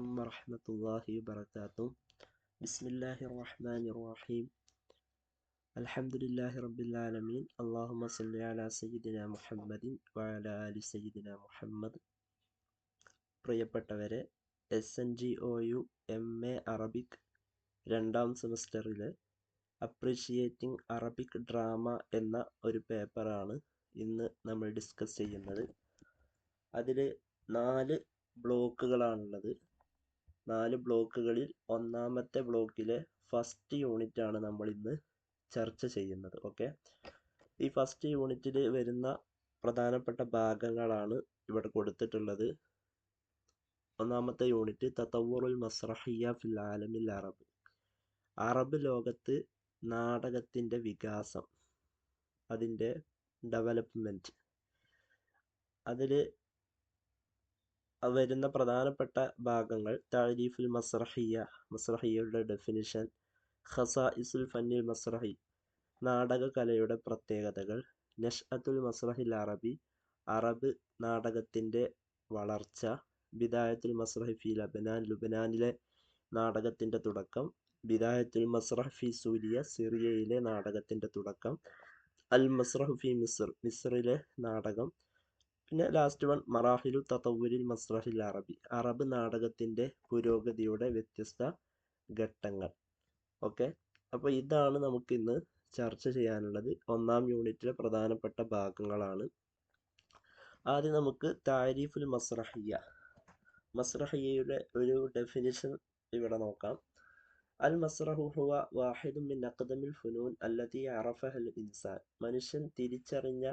عليكم ورحمة الله وبركاته. بسم الله الرحمن الرحيم. الحمد لله رب العالمين. اللهم صل على سيدنا محمد وعلى آل سيدنا മുഹമ്മദ്. പ്രിയപ്പെട്ടവരെ, SNGOU MA Arabic രണ്ടാം സെമസ്റ്ററിലെ appreciating Arabic drama എന്ന ഒരു പേപ്പറാണ് ഇന്ന് നമ്മൾ ഡിസ്കസ് ചെയ്യുന്നത്. അതിൽ 4 ബ്ലോക്കുകളാണുള്ളത്. 4 ബ്ലോക്കുകളിൽ ഒന്നാമത്തെ ബ്ലോക്കിലെ ഫസ്റ്റ് യൂണിറ്റ് ആണ് നമ്മൾ ഇന്ന് ചർച്ച ചെയ്യുന്നത്. ഓക്കെ, ഈ ഫസ്റ്റ് യൂണിറ്റിൽ വരുന്ന പ്രധാനപ്പെട്ട ഭാഗങ്ങളാണ് ഇവിടെ കൊടുത്തിട്ടുള്ളത്. ഒന്നാമത്തെ യൂണിറ്റ് തതവ്വുറുൽ മസ്റഹിയ്യ ഫിൽ ആലമിൽ അറബ്, അറബ് ലോകത്ത് നാടകത്തിൻ്റെ വികാസം, അതിൻ്റെ ഡെവലപ്മെൻറ്റ്. അതിൽ വരുന്ന പ്രധാനപ്പെട്ട ഭാഗങ്ങൾ തഅരീഫുൽ മസ്റഹിയ്യ, മസ്റഹിയ്യയുടെ ഡെഫിനിഷൻ, ഖസാഇസുൽ ഫന്നിൽ മസ്റഹി, നാടകകലയുടെ പ്രത്യേകതകൾ, നഷ്അത്തുൽ മസ്റഹിൽ അറബി, അറബ് നാടകത്തിൻ്റെ വളർച്ച, ബിദായത്തുൽ മസ്റഹി ഫി ലബനാൻ, ലുബനാനിലെ നാടകത്തിൻ്റെ തുടക്കം, ബിദായത്തുൽ മസ്റഹ് ഫി സൂരിയ, സിറിയയിലെ നാടകത്തിൻ്റെ തുടക്കം, അൽ മസ്റഹു ഫി മിസ്ർ, മിസ്റിലെ നാടകം, പിന്നെ ലാസ്റ്റ് വൺ മറാഹിലു തതവ്വുരിൽ മസ്റഹിൽ അറബി, അറബ് നാടകത്തിൻ്റെ പുരോഗതിയുടെ വ്യത്യസ്ത ഘട്ടങ്ങൾ. ഓക്കെ, അപ്പോൾ ഇതാണ് നമുക്കിന്ന് ചർച്ച ചെയ്യാനുള്ളത്. ഒന്നാം യൂണിറ്റിലെ പ്രധാനപ്പെട്ട ഭാഗങ്ങളാണ്. ആദ്യം നമുക്ക് താരീഫുൽ മസ്റഹിയ്യ, മസ്റഹിയ്യയുടെ ഒരു ഡെഫിനിഷൻ ഇവിടെ നോക്കാം. അൽ മസ്റഹു ഹുവ വാഹിദും മിൻ അഖ്ദമിൽ ഫുനൂൻ അല്ലതി അറഫഹൽ ഇൻസാൻ, മനുഷ്യൻ തിരിച്ചറിഞ്ഞ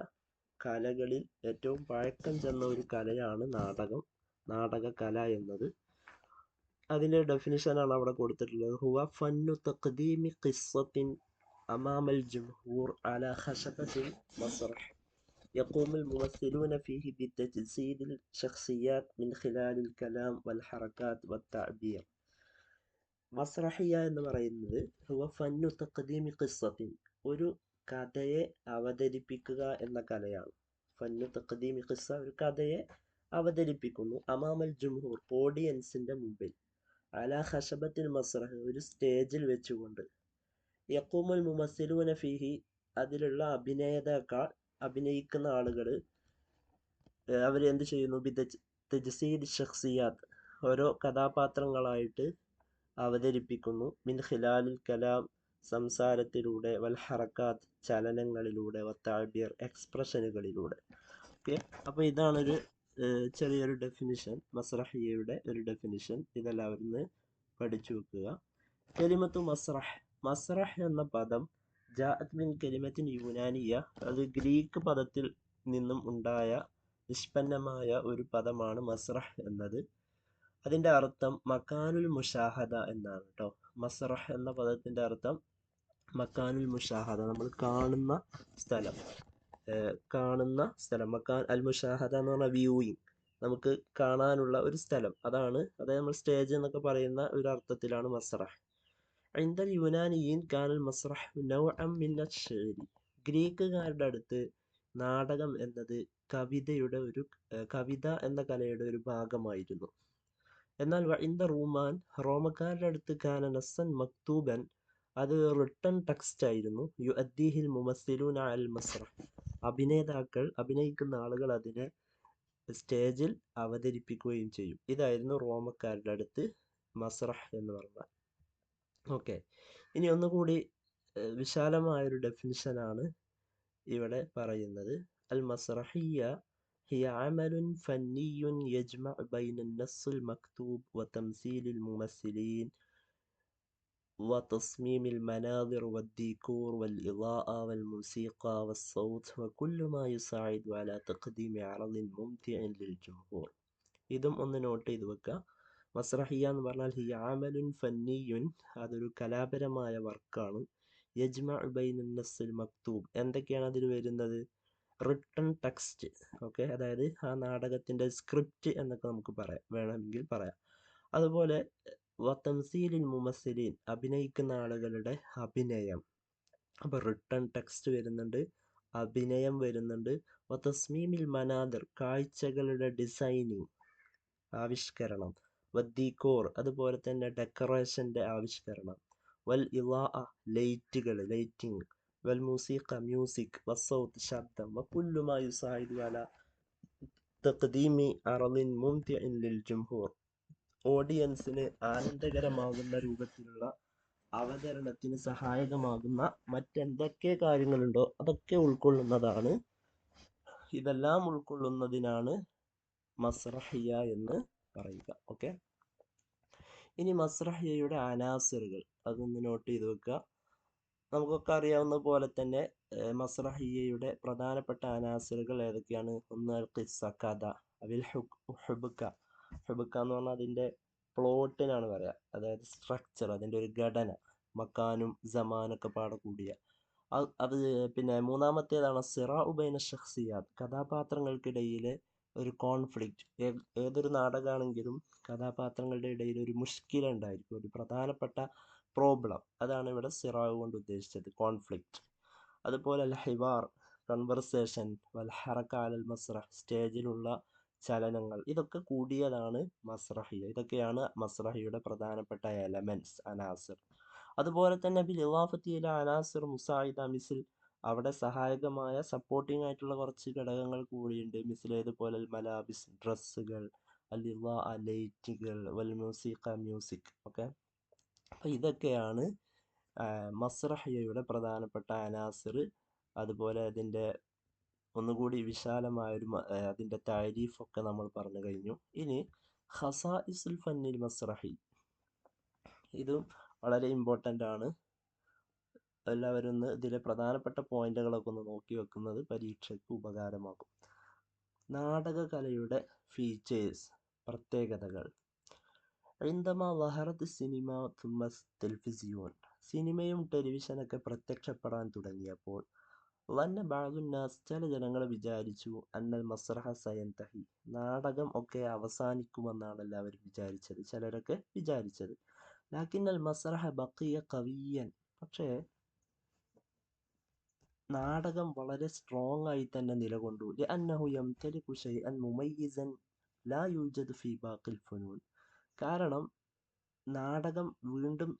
കലകളിൽ ഏറ്റവും പഴക്കം ചെന്ന ഒരു കലയാണ് നാടകം, നാടകകല എന്നത്. അതിൻ്റെ ഡെഫിനിഷനാണ് അവിടെ കൊടുത്തിട്ടുള്ളത്. ഹുവ ഫന്നു തഖ്ദീമി ഖിസ്സത്തിൻ അമാമൽ ജംഹൂർ അലാ ഖശബത്തിൽ മസ്റഹ് يقوم الممثلون فيه بتجسيد الشخصيات من خلال الكلام والحركات والتعبير. മസ്റഹിയ എന്ന് പറയുന്നത് ഹുവ ഫന്നു തഖ്ദീമി ഖിസ്സത്തിൻ, ഒരു കഥയെ അവതരിപ്പിക്കുക എന്ന കലയാണ്. ഫന്നു തഖ്ദീമി ഖിസ്സ, ഒരു കഥയെ അവതരിപ്പിക്കുന്നു. അമാമൽ ജുംഹൂർ, ഓഡിയൻസിൻ്റെ മുമ്പിൽ. അലാ ഖശബത്തിൽ മസ്റഹ്, ഒരു സ്റ്റേജിൽ വെച്ചുകൊണ്ട്. യഖൂമുൽ മുമസ്സിലൂന ഫീഹി, അതിലുള്ള അഭിനയിക്കുന്ന ആളുകൾ അവർ എന്ത് ചെയ്യുന്നു? തജ്സീദ് ഷഖ്സിയാത്ത്, ഓരോ കഥാപാത്രങ്ങളായിട്ട് അവതരിപ്പിക്കുന്നു. മിൻ ഖിലാലിൽ കലാം, സംസാരത്തിലൂടെ, വൽ ഹറക്കാത്ത്, ചലനങ്ങളിലൂടെ, വത്താബിർ, എക്സ്പ്രഷനുകളിലൂടെ. ഓക്കെ, അപ്പോൾ ഇതാണൊരു ചെറിയൊരു ഡെഫിനിഷൻ, മസ്റഹിയ്യയുടെ ഒരു ഡെഫിനിഷൻ. ഇതെല്ലാവരും പഠിച്ചു വെക്കുക. കലിമത്തു മസ്റഹ്, മസ്റഹ് എന്ന പദം ജാഅത് മിൻ കലിമത്തിൻ യുനാനിയ, അത് ഗ്രീക്ക് പദത്തിൽ നിന്നും ഉണ്ടായ നിഷ്പന്നമായ ഒരു പദമാണ് മസ്റഹ് എന്നത്. അതിൻ്റെ അർത്ഥം മക്കാനുൽ മുഷാഹദ എന്നാണ് കേട്ടോ. മസ്റഹ് എന്ന പദത്തിൻ്റെ അർത്ഥം മക്കാനുൽ മുഷാഹദ, നമ്മൾ കാണുന്ന സ്ഥലം, മക്കാൻ അൽ മുഷാഹദ എന്ന് പറഞ്ഞാൽ വ്യൂയിങ്, നമുക്ക് കാണാനുള്ള ഒരു സ്ഥലം, അതായത് നമ്മൾ സ്റ്റേജ് എന്നൊക്കെ പറയുന്ന ഒരു അർത്ഥത്തിലാണ് മസ്റഹ്. ഇന്ദൽ യുനാനിയീൻ കാനൽ മസ്റഹ് നൗഅൻ മിൻ അശ്ശിഅരി, ഗ്രീക്കുകാരുടെ അടുത്ത് നാടകം എന്നത് കവിത എന്ന കലയുടെ ഒരു ഭാഗമായിരുന്നു. എന്നാൽ ഇന്ദ റൂമാൻ, റോമക്കാരുടെ അടുത്ത് കാന നസ്സൻ മക്തൂബൻ, അത് റിട്ടൺ ടെക്സ്റ്റ് ആയിരുന്നു. യുഅദ്ദീഹിൽ മുമസ്സിലൂന അൽ മസ്റഹ്, അഭിനയിക്കുന്ന ആളുകൾ അതിനെ സ്റ്റേജിൽ അവതരിപ്പിക്കുകയും ചെയ്യും. ഇതായിരുന്നു റോമക്കാരുടെ അടുത്ത് മസ്റഹ് എന്ന് പറഞ്ഞാൽ. ഓക്കെ, ഇനി ഒന്നുകൂടി വിശാലമായൊരു ഡെഫിനിഷനാണ് ഇവിടെ പറയുന്നത്. അൽ മസ്റഹിയ്യ ഹിയ അമലുൻ ഫന്നിയുൻ യജ്മഉ ബൈന നസ്സുൽ മക്തൂബ് വതംസീലിൽ മുമസ്സിലീൻ وتصميم المناظر والديكور والإضاءة والموسيقى والصوت وكل ما يساعد على تقديم عرض ممتع للجمهور. ഇതും ഒന്ന് നോട്ട് ചെയ്ത് വെക്കുക. മസ്റഹിയ്യ എന്ന് പറഞ്ഞാൽ ഹിയ അമലുൻ ഫന്നിയുൻ, അതൊരു കലാപരമായ വർക്കാണ്. യജ്മഉ ബൈന നസ്സുൽ മക്തൂബ്, എന്തൊക്കെയാണ് അതിൽ വരുന്നത്? റിട്ടൺ ടെക്സ്റ്റ്, ഓക്കെ, അതായത് ആ നാടകത്തിൻ്റെ സ്ക്രിപ്റ്റ് എന്നൊക്കെ നമുക്ക് വേണമെങ്കിൽ പറയാം. അതുപോലെ വതംസീലിൽ മുമസ്സിലീൻ, അഭിനയിക്കുന്ന ആളുകളുടെ അഭിനയം. അപ്പോൾ റിട്ടൺ ടെക്സ്റ്റ് വരുന്നുണ്ട്, അഭിനയം വരുന്നുണ്ട്. വതസ്മീമിൽ മനാദിർ, കാഴ്ചകളുടെ ഡിസൈനിങ്, ആവിഷ്കരണം. വദ്ദീഖോർ അതുപോലെ തന്നെ ഡെക്കറേഷൻ്റെ ആവിഷ്കരണം, വൽ ഇളാഅ ലൈറ്റിംഗ്, വൽ മൂസീഖ മ്യൂസിക്, വസ്സൗത്ത് ശബ്ദം, വകുല്ലു മാ യുസായിദു അല തഖ്ദീമി അറളിൻ മുംതിഇൻ ലിൽ ജംഹൂർ, ഓഡിയൻസിന് ആനന്ദകരമാകുന്ന രൂപത്തിലുള്ള അവതരണത്തിന് സഹായകമാകുന്ന മറ്റെന്തൊക്കെ കാര്യങ്ങളുണ്ടോ അതൊക്കെ ഉൾക്കൊള്ളുന്നതാണ്. ഇതെല്ലാം ഉൾക്കൊള്ളുന്നതിനാണ് മസ്റഹിയ എന്ന് പറയുക. ഓക്കെ, ഇനി മസ്റഹിയയുടെ അനാസിറുകൾ അതൊന്ന് നോട്ട് ചെയ്ത് വെക്കുക. നമുക്കൊക്കെ അറിയാവുന്ന പോലെ തന്നെ മസ്റഹിയയുടെ പ്രധാനപ്പെട്ട അനാസിറുകൾ ഏതൊക്കെയാണ്? ഒന്ന് ഖിസ്സ, കഥ, അവിൽ ഹുബ്ക എന്ന് പറഞ്ഞാൽ അതിൻ്റെ പ്ലോട്ടിനാണ് പറയുക, അതായത് സ്ട്രക്ചർ, അതിൻ്റെ ഒരു ഘടന, മക്കാനും സമാനൊക്കെ പാടെ കൂടിയ അത്. പിന്നെ മൂന്നാമത്തേതാണ് സിറാഉ ബൈന ഷഖ്സിയാത്ത്, കഥാപാത്രങ്ങൾക്കിടയിലെ ഒരു കോൺഫ്ലിക്റ്റ്. ഏതൊരു നാടകമാണെങ്കിലും കഥാപാത്രങ്ങളുടെ ഇടയിൽ ഒരു മുഷ്കില ഉണ്ടായിരിക്കും, ഒരു പ്രധാനപ്പെട്ട പ്രോബ്ലം. അതാണ് ഇവിടെ സിറാഉ കൊണ്ട് ഉദ്ദേശിച്ചത്, കോൺഫ്ലിക്റ്റ്. അതുപോലെ അൽ ഹിവാർ, കൺവെർസേഷൻ, വൽ ഹറക അലൽ മസ്റഹ്, സ്റ്റേജിലുള്ള ചലനങ്ങൾ, ഇതൊക്കെ കൂടിയതാണ് മസ്റഹിയ. ഇതൊക്കെയാണ് മസ്റഹിയുടെ പ്രധാനപ്പെട്ട എലമെന്റ്സ്, അനാസിർ. അതുപോലെ തന്നെ ബിൽ ഇളാഫത്തി ഇല അനാസിർ മുസായിദ, മിസിൽ, അവിടെ സഹായകമായ സപ്പോർട്ടിംഗ് ആയിട്ടുള്ള കുറച്ച് ഘടകങ്ങൾ കൂടിയുണ്ട്. മിസിൽ ഏതുപോലെ മലാബിസ്, ഡ്രസ്സുകൾ, അൽ ഇളാഅ ലൈറ്റുകൾ, വൽ മൂസീഖ മ്യൂസിക്. ഓക്കെ, അപ്പോൾ ഇതൊക്കെയാണ് മസ്റഹിയയുടെ പ്രധാനപ്പെട്ട അനാസിർ. അതുപോലെ അതിൻ്റെ ഒന്നുകൂടി വിശാലമായൊരു അതിൻ്റെ താരീഫൊക്കെ നമ്മൾ പറഞ്ഞു കഴിഞ്ഞു. ഇനി ഖസാഇസുൽ ഫന്നിൽ മസ്റഹി, ഇതും വളരെ ഇമ്പോർട്ടൻ്റ് ആണ്. എല്ലാവരും ഒന്ന് ഇതിലെ പ്രധാനപ്പെട്ട പോയിന്റുകളൊക്കെ ഒന്ന് നോക്കി വെക്കുന്നത് പരീക്ഷയ്ക്ക് ഉപകാരമാകും. നാടകകലയുടെ ഫീച്ചേഴ്സ്, പ്രത്യേകതകൾ. عندما ظهرت السينما ثم التلفزيون, സിനിമയും ടെലിവിഷനൊക്കെ പ്രത്യക്ഷപ്പെടാൻ തുടങ്ങിയപ്പോൾ വന്ന ബാദുന്നാസ്, ചില ജനങ്ങൾ വിചാരിച്ചു, അന്നൽ മസ്റഹ സയന്തഹി, നാടകം ഒക്കെ അവസാനിക്കുമെന്നാണ് എല്ലാവരും വിചാരിച്ചത്, ചിലരൊക്കെ വിചാരിച്ചത്. ലാക്കിന്നൽ മസ്റഹ ബഖിയ ഖവിയ്യൻ, പക്ഷേ നാടകം വളരെ സ്ട്രോങ് ആയി തന്നെ നിലകൊണ്ടു. ലിഅന്നഹു യംതലികു ശൈഅൻ മുമയ്യിസൻ ലാ യൂജദു ഫീ ബാഖിൽ ഫുനൂൻ, കാരണം നാടകം വീണ്ടും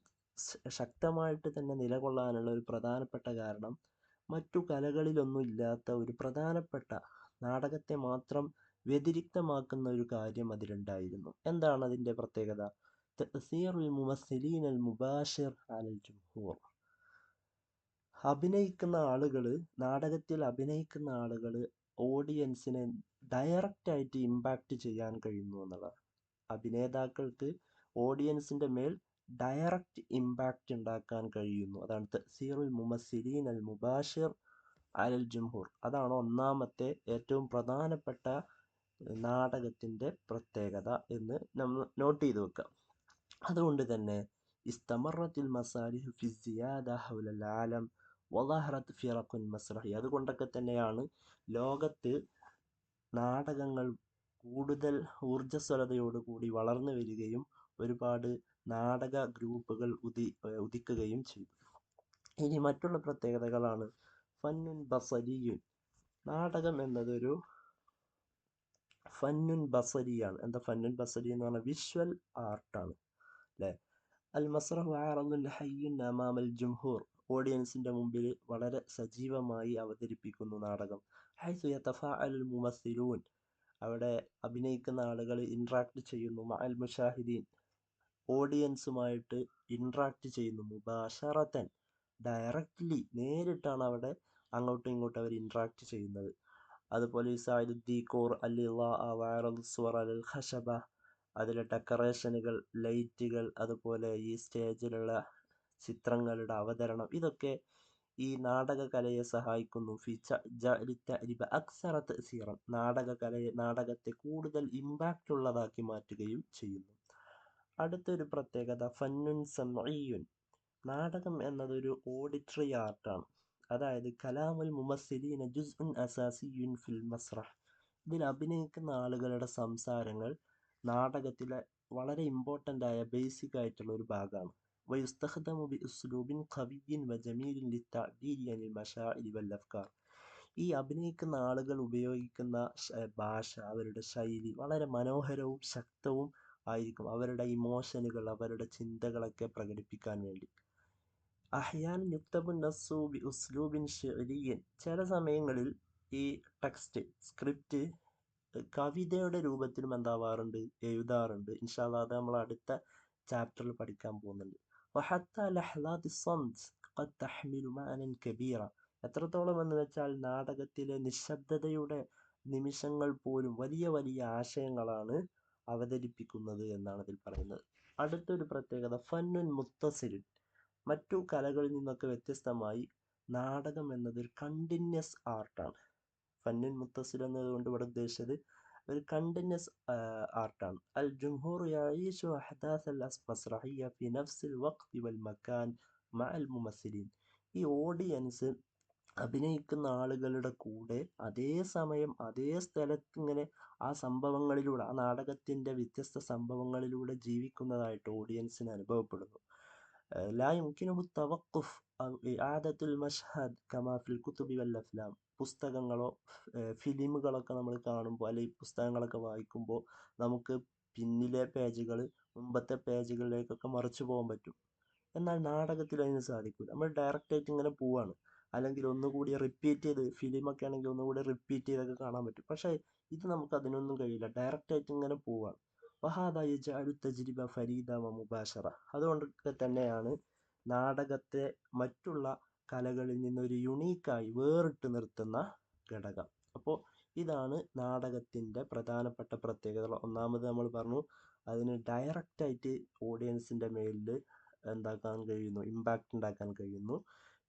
ശക്തമായിട്ട് തന്നെ നിലകൊള്ളാനുള്ള ഒരു പ്രധാനപ്പെട്ട കാരണം മറ്റു കലകളിലൊന്നും ഇല്ലാത്ത ഒരു പ്രധാനപ്പെട്ട, നാടകത്തെ മാത്രം വ്യതിരിക്തമാക്കുന്ന ഒരു കാര്യം അതിലുണ്ടായിരുന്നു. എന്താണ് അതിൻ്റെ പ്രത്യേകത? തഅ്സീറുൽ മുമസ്സിലീന അൽ മുബാഷിർ അലൽ ജംഹൂർ, നാടകത്തിൽ അഭിനയിക്കുന്ന ആളുകൾ ഓഡിയൻസിനെ ഡയറക്റ്റ് ആയിട്ട് ഇമ്പാക്റ്റ് ചെയ്യാൻ കഴിയുന്നു എന്നുള്ളതാണ്. അഭിനേതാക്കൾക്ക് ഓഡിയൻസിൻ്റെ മേൽ ഡയറക്റ്റ് ഇമ്പാക്റ്റ് ഉണ്ടാക്കാൻ കഴിയുന്നു. അതാണ് തഅ്സീറുൽ മുമസ്സിലീൻ അൽ മുബാഷിർ അലൽ ജംഹൂർ. അതാണ് ഒന്നാമത്തെ ഏറ്റവും പ്രധാനപ്പെട്ട നാടകത്തിൻ്റെ പ്രത്യേകത എന്ന് നമ്മൾ നോട്ട് ചെയ്ത് വെക്കാം. അതുകൊണ്ട് തന്നെ ഇസ്തമറത്തിൽ മസാലിഹ് ഫി സിയാദ ഹൗലൽ ആലം വളഹറത് ഫിറഖുൻ മസ്റഹി, അതുകൊണ്ടൊക്കെ തന്നെയാണ് ലോകത്ത് നാടകങ്ങൾ കൂടുതൽ ഊർജ്ജസ്വലതയോടുകൂടി വളർന്നു വരികയും ഒരുപാട് നാടക ഗ്രൂപ്പുകൾ ഉദിക്കുകയും ചെയ്തു. ഇനി മറ്റുള്ള പ്രത്യേകതകളാണ് ഫന്നുൻ ബസരിയുൻ, നാടകം എന്നതൊരു ഫന്നുൻ ബസരിയാണ്. എന്താ ഫന്നുൻ ബസരി എന്ന് പറഞ്ഞാൽ വിഷ്വൽ ആർട്ടാണ് അല്ലേ. അൽ മസ്റഹു ആറദുൻ ഹയ്യുൻ അമാമൽ ജംഹൂർ, ഓഡിയൻസിൻ്റെ മുമ്പിൽ വളരെ സജീവമായി അവതരിപ്പിക്കുന്നു നാടകം. ഹൈസു യതഫാഅലുൽ മുമസ്സിലൂൻ, അവിടെ അഭിനയിക്കുന്ന ആളുകൾ ഇൻട്രാക്ട് ചെയ്യുന്നു. മഅൽ മുഷാഹിദീൻ, ഓഡിയൻസുമായിട്ട് ഇൻട്രാക്ട് ചെയ്യുന്നു. മുബാശറത്തൻ, ഡയറക്റ്റ്ലി, നേരിട്ടാണ് അവിടെ അങ്ങോട്ടും ഇങ്ങോട്ടും അവർ ഇൻട്രാക്ട് ചെയ്യുന്നത്. അതുപോലെ യുസായിദു ദീഖൂർ അൽ ഇളാഅ വഅറദു സുവർ അലൽ ഖശബ, അതിലെ ഡെക്കറേഷനുകൾ, ലൈറ്റുകൾ, അതുപോലെ ഈ സ്റ്റേജിലുള്ള ചിത്രങ്ങളുടെ അവതരണം, ഇതൊക്കെ ഈ നാടകകലയെ സഹായിക്കുന്നു. നാടകത്തെ കൂടുതൽ ഇമ്പാക്റ്റ് ഉള്ളതാക്കി മാറ്റുകയും ചെയ്യുന്നു. അടുത്തൊരു പ്രത്യേകത ഫന്നുൻ സമഈയുൻ, നാടകം എന്നതൊരു ഓഡിറ്ററി ആർട്ടാണ്. അതായത് കലാമുൽ മുമസ്സിലീന ജുസ്ഉൻ അസാസിയുൻ ഫിൽ മസ്റഹ്, ഇതിൽ അഭിനയിക്കുന്ന ആളുകളുടെ സംസാരങ്ങൾ നാടകത്തിലെ വളരെ ഇമ്പോർട്ടൻ്റ് ആയ ബേസിക് ആയിട്ടുള്ള ഒരു ഭാഗമാണ്. വയുസ്തഖ്ദമു ബി ഉസ്ലൂബിൻ ഖവിയ്യിൻ വജമീലിൻ ലിത്തഅബീരി അനിൽ മശാഇരി വൽ അഫ്കാർ, ഈ അഭിനയിക്കുന്ന ആളുകൾ ഉപയോഗിക്കുന്ന ഭാഷ, അവരുടെ ശൈലി വളരെ മനോഹരവും ശക്തവും ആയിരിക്കും, അവരുടെ ഇമോഷനുകൾ, അവരുടെ ചിന്തകളൊക്കെ പ്രകടിപ്പിക്കാൻ വേണ്ടി. അഹ്യാൻ യുക്തബു നസ്സു ബി ഉസ്ലൂബിൻ ഷിഅരിയ്യൻ, ചില സമയങ്ങളിൽ ഈ ടെക്സ്റ്റ് സ്ക്രിപ്റ്റ് കവിതയുടെ രൂപത്തിലും എന്താവാറുണ്ട്, എഴുതാറുണ്ട്. ഇൻഷാ അല്ലാഹ് അത് നമ്മൾ അടുത്ത ചാപ്റ്ററിൽ പഠിക്കാൻ പോകുന്നുണ്ട്. വഹത്താ ലഹ്ലാത്തി സ്വംത് ഖദ് തഹ്മിലു മഅനൻ കബീറ, എത്രത്തോളം എന്ന് വെച്ചാൽ നാടകത്തിലെ നിശബ്ദതയുടെ നിമിഷങ്ങൾ പോലും വലിയ വലിയ ആശയങ്ങളാണ് അവതരിപ്പിക്കുന്നത് എന്നാണ് അതിൽ പറയുന്നത്. അടുത്തൊരു പ്രത്യേകത ഫന്നുൻ മുത്തസിലുൻ, മറ്റു കലകളിൽ നിന്നൊക്കെ വ്യത്യസ്തമായി നാടകം എന്നത് ഒരു കണ്ടിന്യൂസ് ആർട്ടാണ്. ഫന്നുൻ മുത്തസിൽ എന്നതുകൊണ്ട് ഇവിടെ ഉദ്ദേശിച്ചത് ഒരു കണ്ടിന്യൂസ് ആർട്ടാണ്. അൽ ജുംഹൂർ യഈശു അഹ്ദാസ് അൽ മസ്റഹിയ്യ ഫി നഫ്സിൽ വഖ്തി വൽ മകാൻ മഅൽ മുമസ്സിലീൻ, ഈ ഓഡിയൻസ് അഭിനയിക്കുന്ന ആളുകളുടെ കൂടെ അതേ സമയം അതേ സ്ഥലത്ത് ഇങ്ങനെ ആ സംഭവങ്ങളിലൂടെ, ആ നാടകത്തിന്റെ വ്യത്യസ്ത സംഭവങ്ങളിലൂടെ ജീവിക്കുന്നതായിട്ട് ഓഡിയൻസിന് അനുഭവപ്പെടുന്നു. ലാ യുംകിനുഹു തവഖുഫ് ഔ ഇആദത്തുൽ മഷ്ഹദ് കമാ ഫിൽ കുതുബി വൽ അഫ്ലാം, പുസ്തകങ്ങളോ ഫിലിമുകളൊക്കെ നമ്മൾ കാണുമ്പോൾ അല്ലെങ്കിൽ പുസ്തകങ്ങളൊക്കെ വായിക്കുമ്പോൾ നമുക്ക് പിന്നിലെ പേജുകൾ മുമ്പത്തെ പേജുകളിലേക്കൊക്കെ മറിച്ചു പോകാൻ പറ്റും. എന്നാൽ നാടകത്തിൽ അതിന് സാധിക്കില്ല. നമ്മൾ ഡയറക്റ്റായിട്ട് ഇങ്ങനെ പോവാണ്, അല്ലെങ്കിൽ ഒന്നുകൂടി റിപ്പീറ്റ് ചെയ്ത്, ഫിലിമൊക്കെ ആണെങ്കിൽ ഒന്നുകൂടി റിപ്പീറ്റ് ചെയ്തൊക്കെ കാണാൻ പറ്റും. പക്ഷേ ഇത് നമുക്ക് അതിനൊന്നും കഴിയില്ല, ഡയറക്റ്റായിട്ട് ഇങ്ങനെ പോവാണ്. വഹാദ യജ്അലു തജ്രിബ ഫരീദ വ മുബാശറ, അതുകൊണ്ടൊക്കെ തന്നെയാണ് നാടകത്തെ മറ്റുള്ള കലകളിൽ നിന്നൊരു യുണീക്കായി വേറിട്ട് നിർത്തുന്ന ഘടകം. അപ്പോൾ ഇതാണ് നാടകത്തിൻ്റെ പ്രധാനപ്പെട്ട പ്രത്യേകതകൾ. ഒന്നാമത് നമ്മൾ പറഞ്ഞു, അതിന് ഡയറക്റ്റായിട്ട് ഓഡിയൻസിൻ്റെ മേലിൽ എന്താക്കാൻ കഴിയുന്നു, ഇമ്പാക്റ്റ് ഉണ്ടാക്കാൻ കഴിയുന്നു.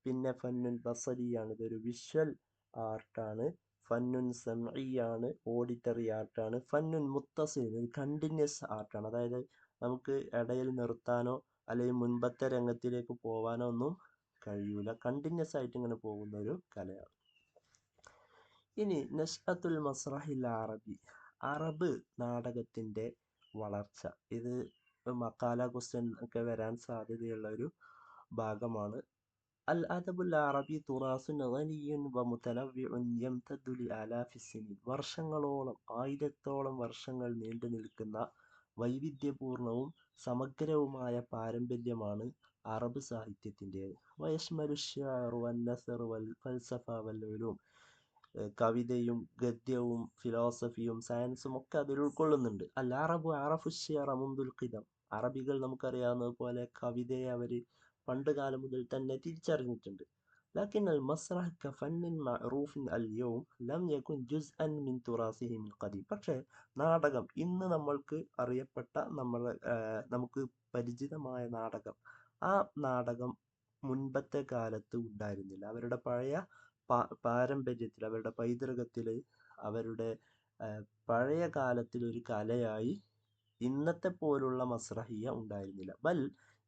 പിന്നെ ഫന്നുൻ ബസരിയാണ്, ഇതൊരു വിഷ്വൽ ആർട്ടാണ്. ഫന്നുൻ സമഇയാണ്, ഓഡിറ്ററി ആർട്ടാണ്. ഫന്നുൻ മുത്തസിൽ, ഒരു കണ്ടിന്യൂസ് ആർട്ടാണ്, അതായത് നമുക്ക് ഇടയിൽ നിർത്താനോ അല്ലെങ്കിൽ മുൻപത്തെ രംഗത്തിലേക്ക് പോകാനോ ഒന്നും കഴിയൂല, കണ്ടിന്യൂസ് ആയിട്ട് ഇങ്ങനെ പോകുന്ന ഒരു കലയാണ്. ഇനി നഷ്അത്തുൽ മസ്റഹിൽ അറബി, അറബ് നാടകത്തിൻ്റെ വളർച്ച. ഇത് മക്കാല ക്വസ്റ്റ്യൻ ഒക്കെ വരാൻ സാധ്യതയുള്ള ഒരു ഭാഗമാണ്. അൽ അദബുൽ അറബി തുറാസുൻ ഗനിയ്യുൻ വ മുതനവ്വിഉൻ യംതദ്ദു ലിആലാഫി സിനീൻ, വർഷങ്ങളോളം, ആയിരത്തോളം വർഷങ്ങൾ നീണ്ടു നിൽക്കുന്ന വൈവിധ്യപൂർണവും സമഗ്രവുമായ പാരമ്പര്യമാണ് അറബ് സാഹിത്യത്തിൻ്റേത്. വയഷ്മലു ശിഅർ വന്നസർ വൽ ഫൽസഫ വൽ ഉലൂം, കവിതയും ഗദ്യവും ഫിലോസഫിയും സയൻസും ഒക്കെ അതിൽ ഉൾക്കൊള്ളുന്നുണ്ട്. അൽ അറബു അറഫു ശിഅറ മുൻദുൽ ഖിദം, അറബികൾ നമുക്കറിയാവുന്നതുപോലെ കവിതയെ അവർ പണ്ട് കാലം മുതൽ തന്നെ തിരിച്ചറിഞ്ഞിട്ടുണ്ട്. لكن المسرح كفن معروف اليوم لم يكن جزءا من تراثه من قديم, പക്ഷേ നാടകം ഇന്ന് നമ്മൾക്ക് അറിയപ്പെട്ട നമുക്ക് പരിചിതമായ നാടകം, ആ നാടകം മുൻപത്തെ കാലത്ത് ഉണ്ടായിരുന്നില്ല. അവരുടെ പഴയ പാരമ്പര്യത്തിൽ, അവരുടെ പൈതൃകത്തിൽ, അവരുടെ പഴയ കാലത്തിൽ ഒരു കലയായി ഇന്നത്തെ പോലുള്ള മസ്രഹിയ ഉണ്ടായിരുന്നില്ല. ബൽ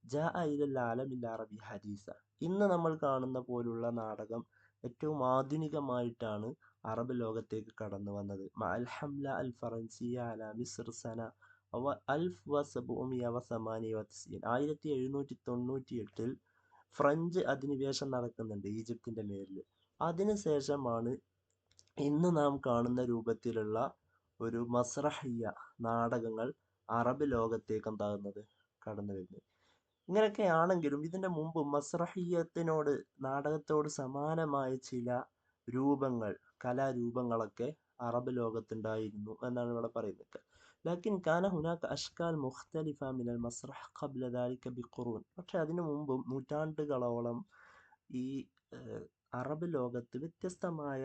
ജാഅ ഇലൽ ആലമിൽ അറബി ഹദീസ, ഇന്ന് നമ്മൾ കാണുന്ന പോലുള്ള നാടകം ഏറ്റവും ആധുനികമായിട്ടാണ് അറബ് ലോകത്തേക്ക് കടന്നു വന്നത്. മഅൽ ഹംല അൽ ഫറൻസിയ അല മിസ്ർ സന 1798, 1798 ഫ്രഞ്ച് അധിനിവേശം നടക്കുന്നുണ്ട് ഈജിപ്തിൻ്റെ മേലിൽ. അതിനുശേഷമാണ് ഇന്ന് നാം കാണുന്ന രൂപത്തിലുള്ള ഒരു മസ്രഹിയ നാടകങ്ങൾ അറബ് ലോകത്തേക്ക് എന്താകുന്നത്, കടന്നു വരുന്നത്. ഇങ്ങനെയൊക്കെ ആണെങ്കിലും ഇതിൻ്റെ മുമ്പ് മസ്രഹിയത്തിനോട്, നാടകത്തോട് സമാനമായ ചില രൂപങ്ങൾ, കലാരൂപങ്ങളൊക്കെ അറബ് ലോകത്തുണ്ടായിരുന്നു എന്നാണ് ഇവിടെ പറയുന്നത്. ലാക്കിൻ കാന ഹുനാക അഷ്കാൽ മുഖ്തലിഫ മിനൽ മസ്രഹ് ഖബ്ല ദാലിക ബിഖുറൂൻ, പക്ഷെ അതിനു മുമ്പും നൂറ്റാണ്ടുകളോളം ഈ അറബ് ലോകത്ത് വ്യത്യസ്തമായ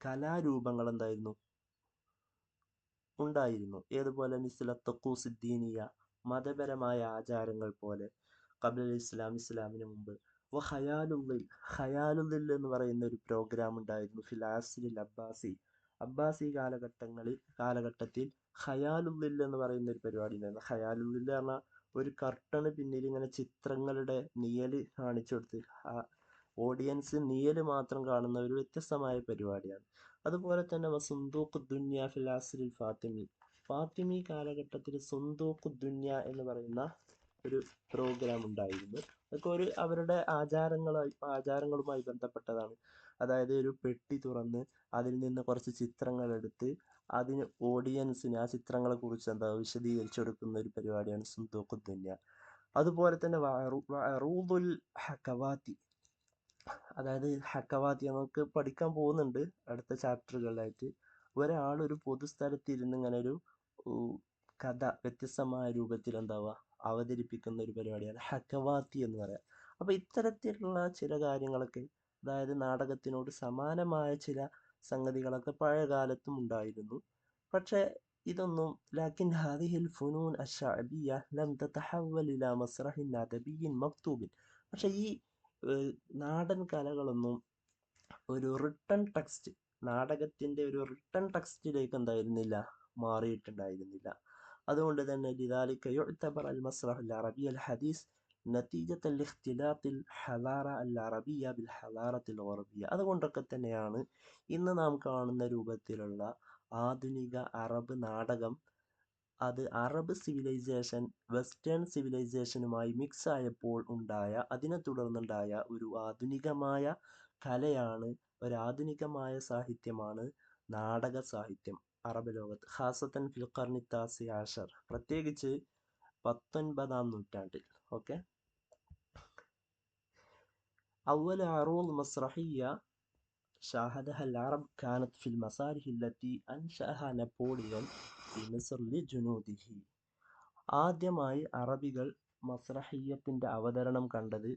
കലാരൂപങ്ങൾ എന്തായിരുന്നു, ഉണ്ടായിരുന്നു. ഏതുപോലെ മിസ്ല തഖൂസുദ്ദീനിയ, മതപരമായ ആചാരങ്ങൾ പോലെ, ഖബ്ലൽ ഇസ്ലാം, ഇസ്ലാമിന് മുമ്പ്. വ ഖയാലുദ്ദിൽ എന്ന് പറയുന്ന ഒരു പ്രോഗ്രാം ഉണ്ടായിരുന്നു ഫിൽ അസ്രിൽ അബ്ബാസി, അബ്ബാസി കാലഘട്ടത്തിൽ ഖയാലുദ്ദിൽ എന്ന് പറയുന്ന ഒരു പരിപാടി ഉണ്ടായിരുന്നു. ഖയാലുദ്ദിൽ പറഞ്ഞാൽ ഒരു കർട്ടണ് പിന്നിൽ ഇങ്ങനെ ചിത്രങ്ങളുടെ നിഴല് കാണിച്ചു കൊടുത്ത് ആ ഓഡിയൻസ് നിഴല് മാത്രം കാണുന്ന ഒരു വ്യത്യസ്തമായ പരിപാടിയാണ്. അതുപോലെ തന്നെ സുന്ദൂഖ് ദുന്യ ഫിൽ അസ്രിൽ ഫാത്തിമി, ഫാത്തിമി കാലഘട്ടത്തിൽ സുന്ദൂഖ് ദുന്യ എന്ന് പറയുന്ന ഒരു പ്രോഗ്രാം ഉണ്ടായിരുന്നു. അതൊക്കെ അവരുടെ ആചാരങ്ങളുമായി ബന്ധപ്പെട്ടതാണ്. അതായത് ഒരു പെട്ടി തുറന്ന് അതിൽ നിന്ന് കുറച്ച് ചിത്രങ്ങൾ എടുത്ത് അതിന് ഓഡിയൻസിന് ആ ചിത്രങ്ങളെക്കുറിച്ച് വിശദീകരിച്ചു കൊടുക്കുന്ന ഒരു പരിപാടിയാണ് സുന്ദൂഖ് ദുനിയ. അതുപോലെ തന്നെ വഅറൂദുൽ ഹക്കവാത്തി, അതായത് ഹക്കവാത്തി നമുക്ക് പഠിക്കാൻ പോകുന്നുണ്ട് അടുത്ത ചാപ്റ്ററുകളിലായിട്ട്. ഒരാൾ ഒരു പൊതുസ്ഥലത്ത് ഇരുന്ന് ഇങ്ങനെ ഒരു കഥ വ്യത്യസ്തമായ രൂപത്തിൽ അവതരിപ്പിക്കുന്ന ഒരു പരിപാടിയാണ് ഹക്കവാത്തി എന്ന് പറയാം. അപ്പോൾ ഇത്തരത്തിലുള്ള ചില കാര്യങ്ങളൊക്കെ, അതായത് നാടകത്തിനോട് സമാനമായ ചില സംഗതികളൊക്കെ പഴയ കാലത്തും ഉണ്ടായിരുന്നു. പക്ഷേ ഇതൊന്നും ലാക്കിൻ ഹാദിഹിൽ ഫുനൂൻ അശ്ശഅബിയ്യ ലം തതഹവ്വൽ ഇലാ മസ്റഹിൻ അദബിയ്യിൻ മക്തൂബിൻ. പക്ഷേ ഈ നാടൻ കലകളൊന്നും ഒരു റിട്ടൺ ടെക്സ്റ്റ്, നാടകത്തിൻ്റെ ഒരു റിട്ടൺ ടെക്സ്റ്റിലേക്ക് മാറിയിട്ടുണ്ടായിരുന്നില്ല. അതുകൊണ്ട് തന്നെ ലിദാലിക യുഅ്തബർ അൽ മസ്റഹ് അൽ അറബി അൽ ഹദീസ് നതീജത ലിഖ്തിലാത്തിൽ ഹലാറ അൽ അറബിയ ബിൽ ഹലാറത്തിൽ ഗർബിയ. അതുകൊണ്ടൊക്കെ തന്നെയാണ് ഇന്ന് നാം കാണുന്ന രൂപത്തിലുള്ള ആധുനിക അറബ് നാടകം അത് അറബ് സിവിലൈസേഷൻ വെസ്റ്റേൺ സിവിലൈസേഷനുമായി മിക്സ് ആയപ്പോൾ അതിനെ തുടർന്നുണ്ടായ ഒരു ആധുനികമായ കലയാണ്, ഒരാധുനികമായ സാഹിത്യമാണ് നാടക സാഹിത്യം അറബ് ലോകത്ത്. ഖാസത്തൻ ഫിൽ ഖർനി താസി ആഷർ, പ്രത്യേകിച്ച് 19-ാം നൂറ്റാണ്ടിൽ. ഓക്കെ, أول عروض مسرحية شاهدها العرب كانت في المسارح التي أنشأها نابليون في مصر لجنوده. ആദ്യമായി അറബികൾ മസ്രഹിയ്യത്തിൻ്റെ അവതരണം കണ്ടത്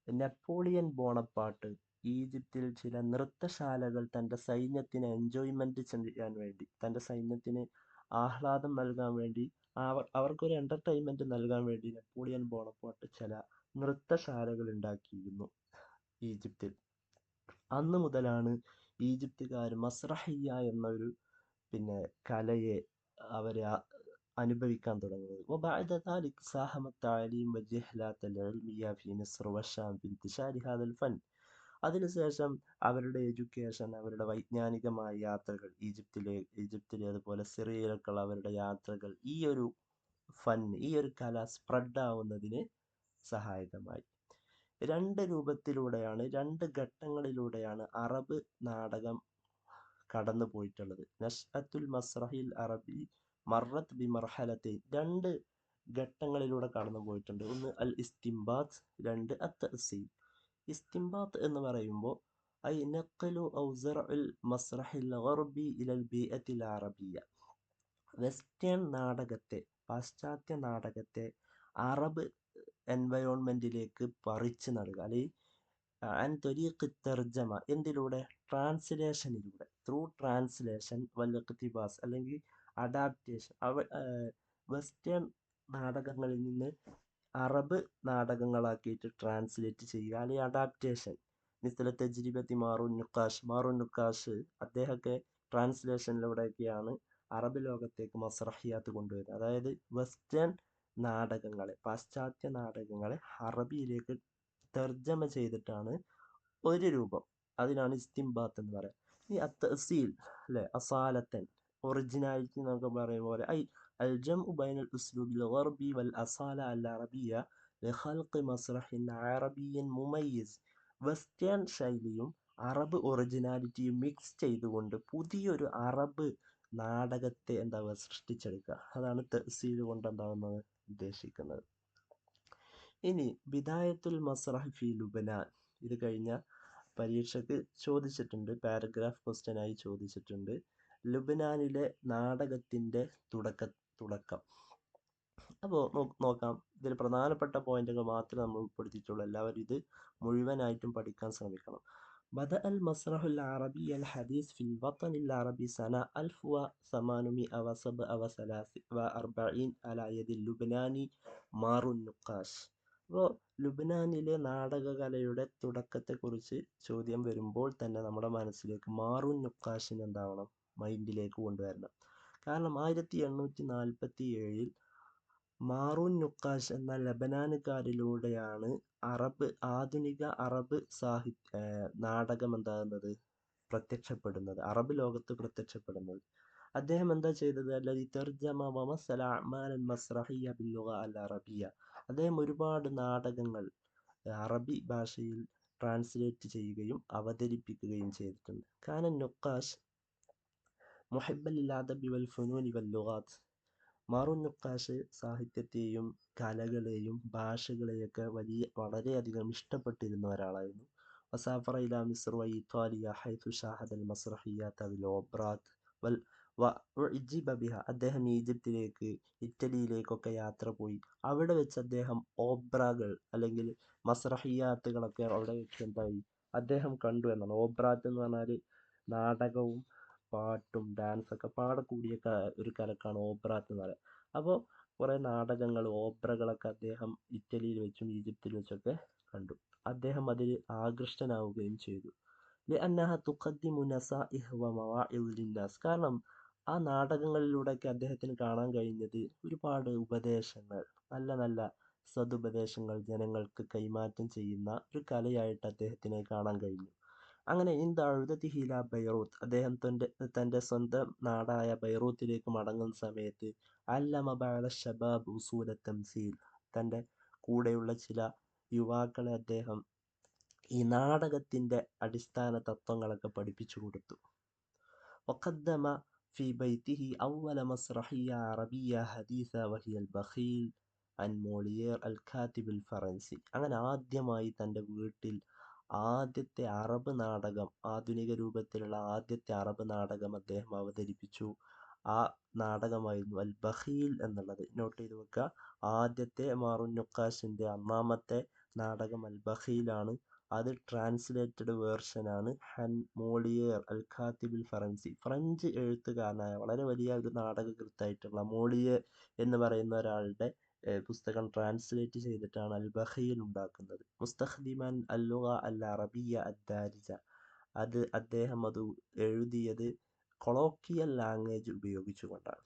നെപ്പോളിയൻ ബോണപ്പാർട്ട് ഈജിപ്തിൽ ചില നൃത്തശാലകൾ തൻ്റെ സൈന്യത്തിന് എൻജോയ്മെൻറ്റ് ചെയ്യാൻ വേണ്ടി, തൻ്റെ സൈന്യത്തിന് ആഹ്ലാദം നൽകാൻ വേണ്ടി, അവർക്കൊരു എൻ്റർടൈൻമെൻറ്റ് നൽകാൻ വേണ്ടി നെപ്പോളിയൻ ബോണപ്പാർട്ട് ചില നൃത്തശാലകൾ ഉണ്ടാക്കിയിരുന്നു ഈജിപ്തിൽ. അന്ന് മുതലാണ് ഈജിപ്തുകാർ മസ്രഹിയ്യ എന്നൊരു കലയെ അവർ അനുഭവിക്കാൻ തുടങ്ങുന്നത്. وبعد ذلك ساهم التعليم والجهلات العلمية في مصر والشام بانتشار هذا الفن. അതിനുശേഷം അവരുടെ എഡ്യൂക്കേഷൻ, അവരുടെ വൈജ്ഞാനികമായ യാത്രകൾ, ഈജിപ്തിലെ അതുപോലെ സിറിയയിലൊക്കെയുള്ള അവരുടെ യാത്രകൾ ഈ ഒരു കല സ്പ്രെഡ് ആവുന്നതിന് സഹായകമായി. രണ്ട് ഘട്ടങ്ങളിലൂടെയാണ് അറബ് നാടകം കടന്നു പോയിട്ടുള്ളത്. നഷ്അത്തുൽ മസ്റഹിൽ അറബി മറത്ത് ബി മർഹലത്തെ, രണ്ട് ഘട്ടങ്ങളിലൂടെ കടന്നു പോയിട്ടുണ്ട്. ഒന്ന് അൽ ഇസ്തിംബാത്ത്, രണ്ട് അത്തഅസീൽ. ഇസ്തിംബാത്ത് എന്ന് പറയുമ്പോൾ ഐ നഖ്ലു ഔ സറഉൽ മസ്റഹിൽ ഗർബി ഇലൽ ബിഅത്തിൽ അറബിയ, വെസ്റ്റേൺ നാടകത്തെ, പാശ്ചാത്യ നാടകത്തെ അറബ് എൻവയോൺമെൻറ്റിലേക്ക് പറിച്ചു നടുക, അല്ലെങ്കിൽ അൻ ത്വരീഖ് തർജമ, എന്തിലൂടെ? ട്രാൻസ്ലേഷനിലൂടെ, ത്രൂ ട്രാൻസ്ലേഷൻ വൽ ഇഖ്തിബാസ്, അല്ലെങ്കിൽ അഡാപ്റ്റേഷൻ. വെസ്റ്റേൺ നാടകങ്ങളിൽ നിന്ന് അറബ് നാടകങ്ങളാക്കിയിട്ട് ട്രാൻസ്ലേറ്റ് ചെയ്യുക, അല്ലെങ്കിൽ അഡാപ്റ്റേഷൻ. മിസ്ല തജ്രിബത്തി മാറൂൻ നുക്കാഷ് അദ്ദേഹമൊക്കെ ട്രാൻസ്ലേഷനിലൂടെയൊക്കെയാണ് അറബ് ലോകത്തേക്ക് മസ്രഹിയാത്ത് കൊണ്ടുവരുന്നത്. അതായത് വെസ്റ്റേൺ നാടകങ്ങളെ, പാശ്ചാത്യ നാടകങ്ങളെ അറബിയിലേക്ക് തർജ്ജമ ചെയ്തിട്ടാണ് ഒരു രൂപം. അതിനാണ് ഇസ്തിംബാത്ത് എന്ന് പറയുക. ഈ അത്തഅസീൽ, അല്ലെ, അസാലത്തൻ, ഒറിജിനാലിറ്റി എന്നൊക്കെ പറയും പോലെ, അൽ ജംഉ ബൈനൽ ഉസ്ലൂബിൽ ഗർബി വൽ അസാല അൽ അറബിയ ലിഖൽഖി മസ്റഹിൻ അറബിയ്യൻ മുമയ്യിസ്. വെസ്റ്റേൺ ശൈലിയും അറബ് ഒറിജിനാലിറ്റിയും മിക്സ് ചെയ്തുകൊണ്ട് പുതിയൊരു അറബ് നാടകത്തെ സൃഷ്ടിച്ചെടുക്കുക. അതാണ് തഅസീൽ കൊണ്ട് ഉദ്ദേശിക്കുന്നത്. ഇനി ബിദായത്തുൽ മസ്റഹ് ഫി ലുബ്നാൻ, ഇത് കഴിഞ്ഞ പരീക്ഷയ്ക്ക് ചോദിച്ചിട്ടുണ്ട്, പാരഗ്രാഫ് ക്വസ്റ്റ്യനായി ചോദിച്ചിട്ടുണ്ട്. ലുബ്നാനിലെ നാടകത്തിൻ്റെ തുടക്കം. അപ്പോൾ നോക്കാം, ഇതിൽ പ്രധാനപ്പെട്ട പോയിന്റുകൾ മാത്രമേ നമ്മൾ ഉൾപ്പെടുത്തിയിട്ടുള്ളൂ. എല്ലാവരും ഇത് മുഴുവനായിട്ടും പഠിക്കാൻ ശ്രമിക്കണം. بدأ المسرح العربي الحديث في الوطن العربي سنة 1847 على يد اللبناني മാറൂൻ നുക്കാഷ്. അപ്പോൾ ലുബ്നാനിലെ നാടകകലയുടെ തുടക്കത്തെക്കുറിച്ച് ചോദ്യം വരുമ്പോൾ തന്നെ നമ്മുടെ മനസ്സിലേക്ക് മാറൂൻ നുക്കാഷിന് മൈൻഡിലേക്ക് കൊണ്ടുവരണം. കാരണം 1847 മാറൂൻ നുക്കാഷ് എന്ന ലബനാനുകാരിലൂടെയാണ് ആധുനിക അറബ് നാടകം പ്രത്യക്ഷപ്പെടുന്നത്, അറബ് ലോകത്ത് പ്രത്യക്ഷപ്പെടുന്നത്. അദ്ദേഹം എന്താ ചെയ്തത്? അല്ലദീ തർജമ വമസ്സല അഅ്മാലൻ മസ്റഹിയ്യ ബില്ലുഗ അൽ അറബിയ. അദ്ദേഹം ഒരുപാട് നാടകങ്ങൾ അറബി ഭാഷയിൽ ട്രാൻസ്ലേറ്റ് ചെയ്യുകയും അവതരിപ്പിക്കുകയും ചെയ്തിട്ടുണ്ട്. കാന നുക്കാഷ് മുഹിബ്ബൻ ലിൽ അദബി വൽ ഫുനൂനി വൽ ലുഗാത്ത്. മാറൂൻ നഖാഷ് സാഹിത്യത്തെയും കലകളെയും ഭാഷകളെയൊക്കെ വളരെയധികം ഇഷ്ടപ്പെട്ടിരുന്ന ഒരാളായിരുന്നു. വസാഫറ ഇലാ മിസ്ർ വ ഇത്താലിയ ഹൈതു ഷാഹദൽ മസ്റഹിയാത്ത് വൽ ഓബ്രാത്ത് വൽ ഉജ്ജിബ ബിഹ. അദ്ദേഹം ഈജിപ്തിലേക്ക് ഇറ്റലിയിലേക്കൊക്കെ യാത്ര പോയി. അവിടെ വെച്ച് അദ്ദേഹം ഓബ്രകൾ അല്ലെങ്കിൽ മസ്റഹിയാത്തുകളൊക്കെ അവിടെ വെച്ച് എന്തായി അദ്ദേഹം കണ്ടു എന്നാണ്. ഓബ്രാത്ത് എന്ന് പറഞ്ഞാൽ നാടകവും പാട്ടും ഡാൻസൊക്കെ പാടെ കൂടിയ ഒരു കലക്കാണ് ഓബ്രാത്ത് എന്ന് പറയുക. അപ്പോൾ കുറേ നാടകങ്ങൾ ഓബ്രകളൊക്കെ അദ്ദേഹം ഇറ്റലിയിൽ വെച്ചും ഈജിപ്തിൽ വെച്ചൊക്കെ കണ്ടു. അദ്ദേഹം അതിൽ ആകൃഷ്ടനാവുകയും ചെയ്തു. لأنها تقدم نصائح ومواعظ للناس. കാരണം ആ നാടകങ്ങളിലൂടെയൊക്കെ അദ്ദേഹത്തിന് കാണാൻ കഴിഞ്ഞത് ഒരുപാട് ഉപദേശങ്ങൾ, നല്ല നല്ല സതുപദേശങ്ങൾ ജനങ്ങൾക്ക് കൈമാറ്റം ചെയ്യുന്ന ഒരു കലയായിട്ട് അദ്ദേഹത്തിനെ കാണാൻ കഴിഞ്ഞു. അങ്ങനെ ഹില ബൈറൂത്ത്, അദ്ദേഹം തൻ്റെ സ്വന്തം നാടായ ബൈറൂത്തിലേക്ക് മടങ്ങുന്ന സമയത്ത് അല്ലമ ബഅദ ശബാബ് ഉസൂല തംസീൽ, തൻ്റെ കൂടെയുള്ള ചില യുവാക്കളെ അദ്ദേഹം ഈ നാടകത്തിൻ്റെ അടിസ്ഥാന തത്വങ്ങളൊക്കെ പഠിപ്പിച്ചു കൊടുത്തു. وقدم في بيته أول مسرحية عربية حديثة وهي البخيل عن موليير الكاتب الفرنسي. അങ്ങനെ ആദ്യമായി തൻ്റെ വീട്ടിൽ ആദ്യത്തെ അറബ് നാടകം, ആധുനിക രൂപത്തിലുള്ള ആദ്യത്തെ അറബ് നാടകം അദ്ദേഹം അവതരിപ്പിച്ചു. ആ നാടകമായിരുന്നു അൽ ബഖീൽ എന്നുള്ളത്. നോട്ട് ചെയ്ത് വെക്കുക. ആദ്യത്തെ മാറൂൻ നഖാഷിൻ്റെ ഒന്നാമത്തെ നാടകം അൽ ബഖീലാണ്. അത് ട്രാൻസ്ലേറ്റഡ് വേർഷനാണ് ഹൻ മോളിയേർ അൽ ഖാത്തിബിൽ ഫറൻസി, ഫ്രഞ്ച് എഴുത്തുകാരനായ വളരെ വലിയ ഒരു നാടകകൃത്തായിട്ടുള്ള മോളിയേ എന്ന് പറയുന്ന ഒരാളുടെ പുസ്തകം ട്രാൻസ്ലേറ്റ് ചെയ്തിട്ടാണ് അൽ ബഖീൽ ഉണ്ടാക്കുന്നത്. മുസ്തഖ്ദിമൻ അൽ ലുഗ അൽ അറബിയ അദ്ദാരിജ, അദ്ദേഹം അത് എഴുതിയത് കൊളോക്കിയൽ ലാംഗ്വേജ് ഉപയോഗിച്ചുകൊണ്ടാണ്.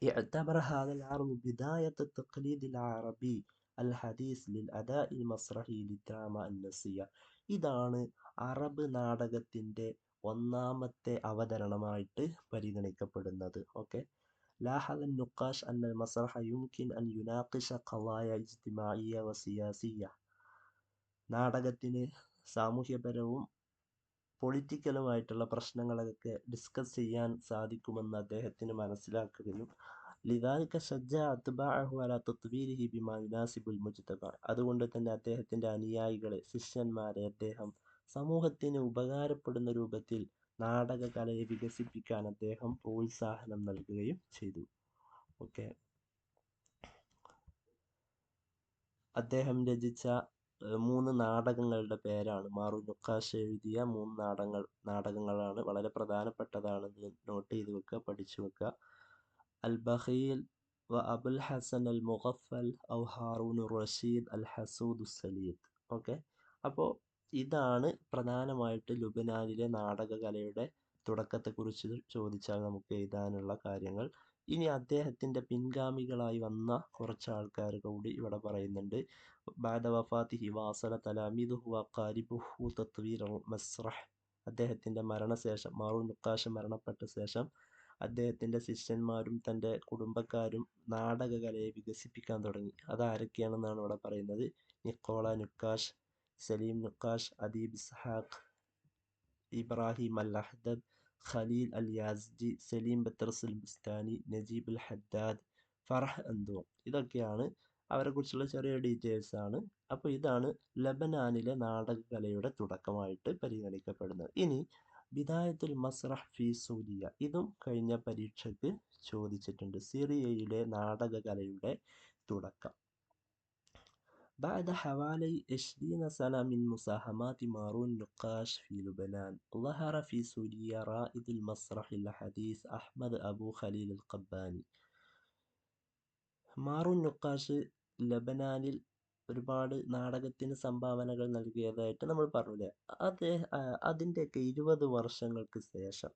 اعتبر هذا العرض بداية التقليد العربي الحديث للأداء المسرحي للدراما النصية. ഇതാണ് അറബ് നാടകത്തിൻ്റെ ഒന്നാമത്തെ അവതരണമായിട്ട് പരിഗണിക്കപ്പെടുന്നത്. ഓക്കെ. لاحظ النقاش أن المسرح يمكن أن يناقش قضايا اجتماعية وسياسية. നാടകത്തിന് സാമൂഹ്യപരവും പൊളിറ്റിക്കലുമായിട്ടുള്ള പ്രശ്നങ്ങളൊക്കെ ഡിസ്കസ് ചെയ്യാൻ സാധിക്കുമെന്ന് അദ്ദേഹത്തിന് മനസ്സിലാക്കുകയും ലിദാലിക ഷജ്ജഅ അത്ബാഅഹു അലാ തത്വീരിഹി ബിമാ യുനാസിബുൽ മുജ്തമഅ. അതുകൊണ്ട് തന്നെ അദ്ദേഹത്തിൻ്റെ അനുയായികളെ, ശിഷ്യന്മാരെ അദ്ദേഹം സമൂഹത്തിന് ഉപകാരപ്പെടുന്ന രൂപത്തിൽ നാടകകലയെ വികസിപ്പിക്കാൻ അദ്ദേഹം പ്രോത്സാഹനം നൽകുകയും ചെയ്തു. ഓക്കെ. അദ്ദേഹം രചിച്ച 3 നാടകങ്ങളുടെ പേരാണ്, മാറൂൻ നഖാഷ് എഴുതിയ 3 നാടകങ്ങളാണ്. വളരെ പ്രധാനപ്പെട്ടതാണ്. നോട്ട് ചെയ്ത് വെക്കുക, പഠിച്ചു വെക്കുക. അൽ ബഖീൽ വ അബുൽ ഹസൻ അൽ മുഗഫൽ ഔ ഹാറൂൻ റഷീദ് അൽ ഹസൂദ് സലീദ്. ഓക്കെ. അപ്പോൾ ഇതാണ് പ്രധാനമായിട്ട് ലുബനാനിലെ നാടകകലയുടെ തുടക്കത്തെക്കുറിച്ച് ചോദിച്ചാൽ നമുക്ക് എഴുതാനുള്ള കാര്യങ്ങൾ. ഇനി അദ്ദേഹത്തിൻ്റെ പിൻഗാമികളായി വന്ന കുറച്ച് ആൾക്കാർ കൂടി ഇവിടെ പറയുന്നുണ്ട്. بعد وفاته واصل تلاميذه وأقاربه تطوير المسرح. അദ്ദേഹത്തിൻ്റെ മരണശേഷം, മാറൂൻ നഖാഷ് മരണപ്പെട്ട ശേഷം അദ്ദേഹത്തിൻ്റെ ശിഷ്യന്മാരും തൻ്റെ കുടുംബക്കാരും നാടകകലയെ വികസിപ്പിക്കാൻ തുടങ്ങി. അതാരൊക്കെയാണെന്നാണ് ഇവിടെ പറയുന്നത്. നിക്കോള നഖാഷ്, സലീം നഖാഷ്, അദീബ് ഇസ്ഹാഖ്, ഇബ്രാഹിം അൽ അഹ്ദദ്, ഖലീൽ അൽ യാസ്ജി, സലീം ബത്തർസ് അൽ ബുസ്താനി, നജീബ് അൽ ഹദ്ദാദ്, ഫർഹ് അന്തോം. ഇതൊക്കെയാണ് അവരെക്കുറിച്ചുള്ള ചെറിയ ഡീറ്റെയിൽസ് ആണ്. അപ്പോൾ ഇതാണ് ലബനാനിലെ നാടകകലയുടെ തുടക്കമായിട്ട് പരിഗണിക്കപ്പെടുന്നത്. ഇനി ബിദായത്തുൽ മസ്റഹ് ഫി സൂരിയ, ഇതും കഴിഞ്ഞ പരീക്ഷയ്ക്ക് ചോദിച്ചിട്ടുണ്ട്. സിറിയയിലെ നാടകകലയുടെ തുടക്കം. بعد حوالي 20 سنة من مساهمات مارون نقاش في لبنان ظهر في سوريا رائد المسرح الحديث أحمد أبو خليل القباني. മാറൂൻ നഖാഷ് ലബനാനിൽ ഒരുപാട് നാടകത്തിന് സംഭാവനകൾ നൽകിയതായിട്ട് നമ്മൾ പറഞ്ഞില്ലേ. അതിൻ്റെയൊക്കെ 20 വർഷങ്ങൾക്ക് ശേഷം,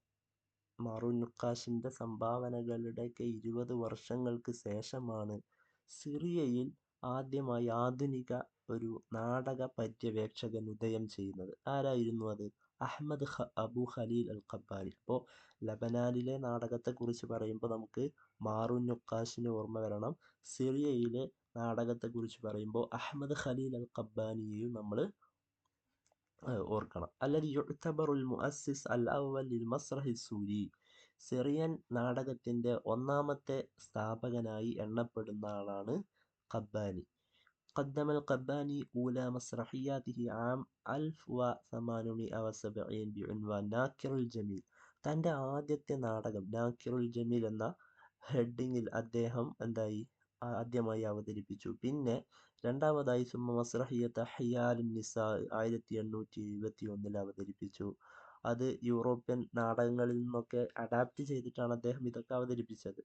മാറൂൻ നഖാഷിൻ്റെ സംഭാവനകളുടെയൊക്കെ 20 വർഷങ്ങൾക്ക് ശേഷമാണ് സിറിയയിൽ ആദ്യമായി ആധുനിക ഒരു നാടക പര്യവേക്ഷകൻ ഉദയം ചെയ്യുന്നത്. ആരായിരുന്നു അത്? അഹ്മദ് അബു ഖലീൽ അൽ ഖബ്ബാനി. അപ്പോൾ ലബനാനിലെ നാടകത്തെക്കുറിച്ച് പറയുമ്പോൾ നമുക്ക് മാറൂൻ നഖാഷിന് ഓർമ്മ വരണം. സിറിയയിലെ നാടകത്തെക്കുറിച്ച് പറയുമ്പോൾ അഹ്മദ് ഖലീൽ അൽ ഖബ്ബാനിയെയും നമ്മൾ ഓർക്കണം. അല്ലദി യുഅ്തബറുൽ മുഅസ്സിസ് അൽ അവ്വൽ ലിൽ മസ്റഹി സൂരി. സിറിയൻ നാടകത്തിൻ്റെ ഒന്നാമത്തെ സ്ഥാപകനായി എണ്ണപ്പെടുന്ന ആളാണ് ഖബ്ബാനി. قدم القباني أولى مسرحياته عام 1870 بعنوان ناكر الجميل. തൻ്റെ ആദ്യത്തെ നാടകം നാക്കിറുൽ ജമീൽ എന്ന ഹെഡിങ്ങിൽ അദ്ദേഹം ആദ്യമായി അവതരിപ്പിച്ചു. പിന്നെ രണ്ടാമതായി സുമ്മ മസ്രഹിയത്ത് ഹയ്യാലുൻ നിസാ 1871 അവതരിപ്പിച്ചു. അത് യൂറോപ്യൻ നാടകങ്ങളിൽ നിന്നൊക്കെ അഡാപ്റ്റ് ചെയ്തിട്ടാണ് അദ്ദേഹം ഇതൊക്കെ അവതരിപ്പിച്ചത്.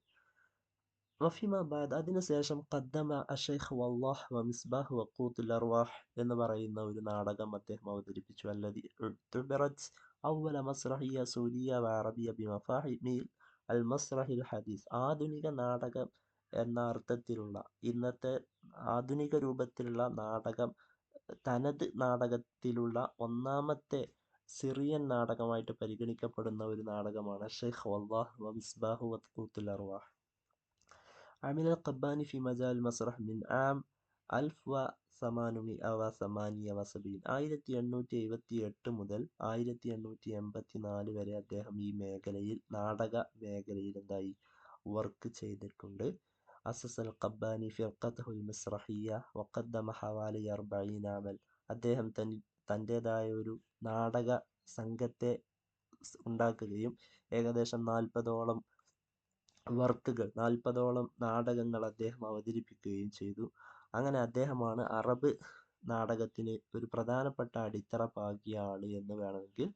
വഫിമ ബാദ് അതിനുശേഷം ഖദ്ദമ അഷൈഖ് വല്ലാഹ് വ മിസ്ബാഹ് വഖൂത്തുൽ അർവാഹ് എന്ന് പറയുന്ന ഒരു നാടകം അദ്ദേഹം അവതരിപ്പിച്ചു. അല്ലദി ഉഅ്തബറത് അവല മസ്രഹിയ സൂരിയ വ അറബിയ ബിമഫാഹിമിൽ അൽ മസ്രഹിൽ ഹദീസ്. ആധുനിക നാടകം എന്ന അർത്ഥത്തിലുള്ള ഇന്നത്തെ ആധുനിക രൂപത്തിലുള്ള നാടകം തനത് നാടകത്തിലുള്ള ഒന്നാമത്തെ സിറിയൻ നാടകമായിട്ട് പരിഗണിക്കപ്പെടുന്ന ഒരു നാടകമാണ് ഷൈഖ് വല്ലാഹ് വ മിസ്ബാഹ് വഖൂത്തുൽ അർവാഹ്. عمل القباني في مجال المسرح من عام 1878. 1878 മുതൽ 1884 വരെ അദ്ദേഹം ഈ മേഖലയിൽ നാടക മേഖലയിൽ വർക്ക് ചെയ്തിട്ടുണ്ട്. അസസൽ ഖബ്ബാനി ഫിർഖത്തഹുൽ മിസ്രഹിയ വഖദ്ദമ ഹവാലി 40 അമൽ. അദ്ദേഹം തൻ്റേതായ ഒരു നാടക സംഘത്തെ ഉണ്ടാക്കുകയും ഏകദേശം 40ഓളം വർക്കുകൾ 40ഓളം നാടകങ്ങൾ അദ്ദേഹം അവതരിപ്പിക്കുകയും ചെയ്തു. അങ്ങനെ അദ്ദേഹമാണ് അറബ് നാടകത്തിന് ഒരു പ്രധാനപ്പെട്ട അടിത്തറ പാകിയ ആള് എന്ന് വേണമെങ്കിൽ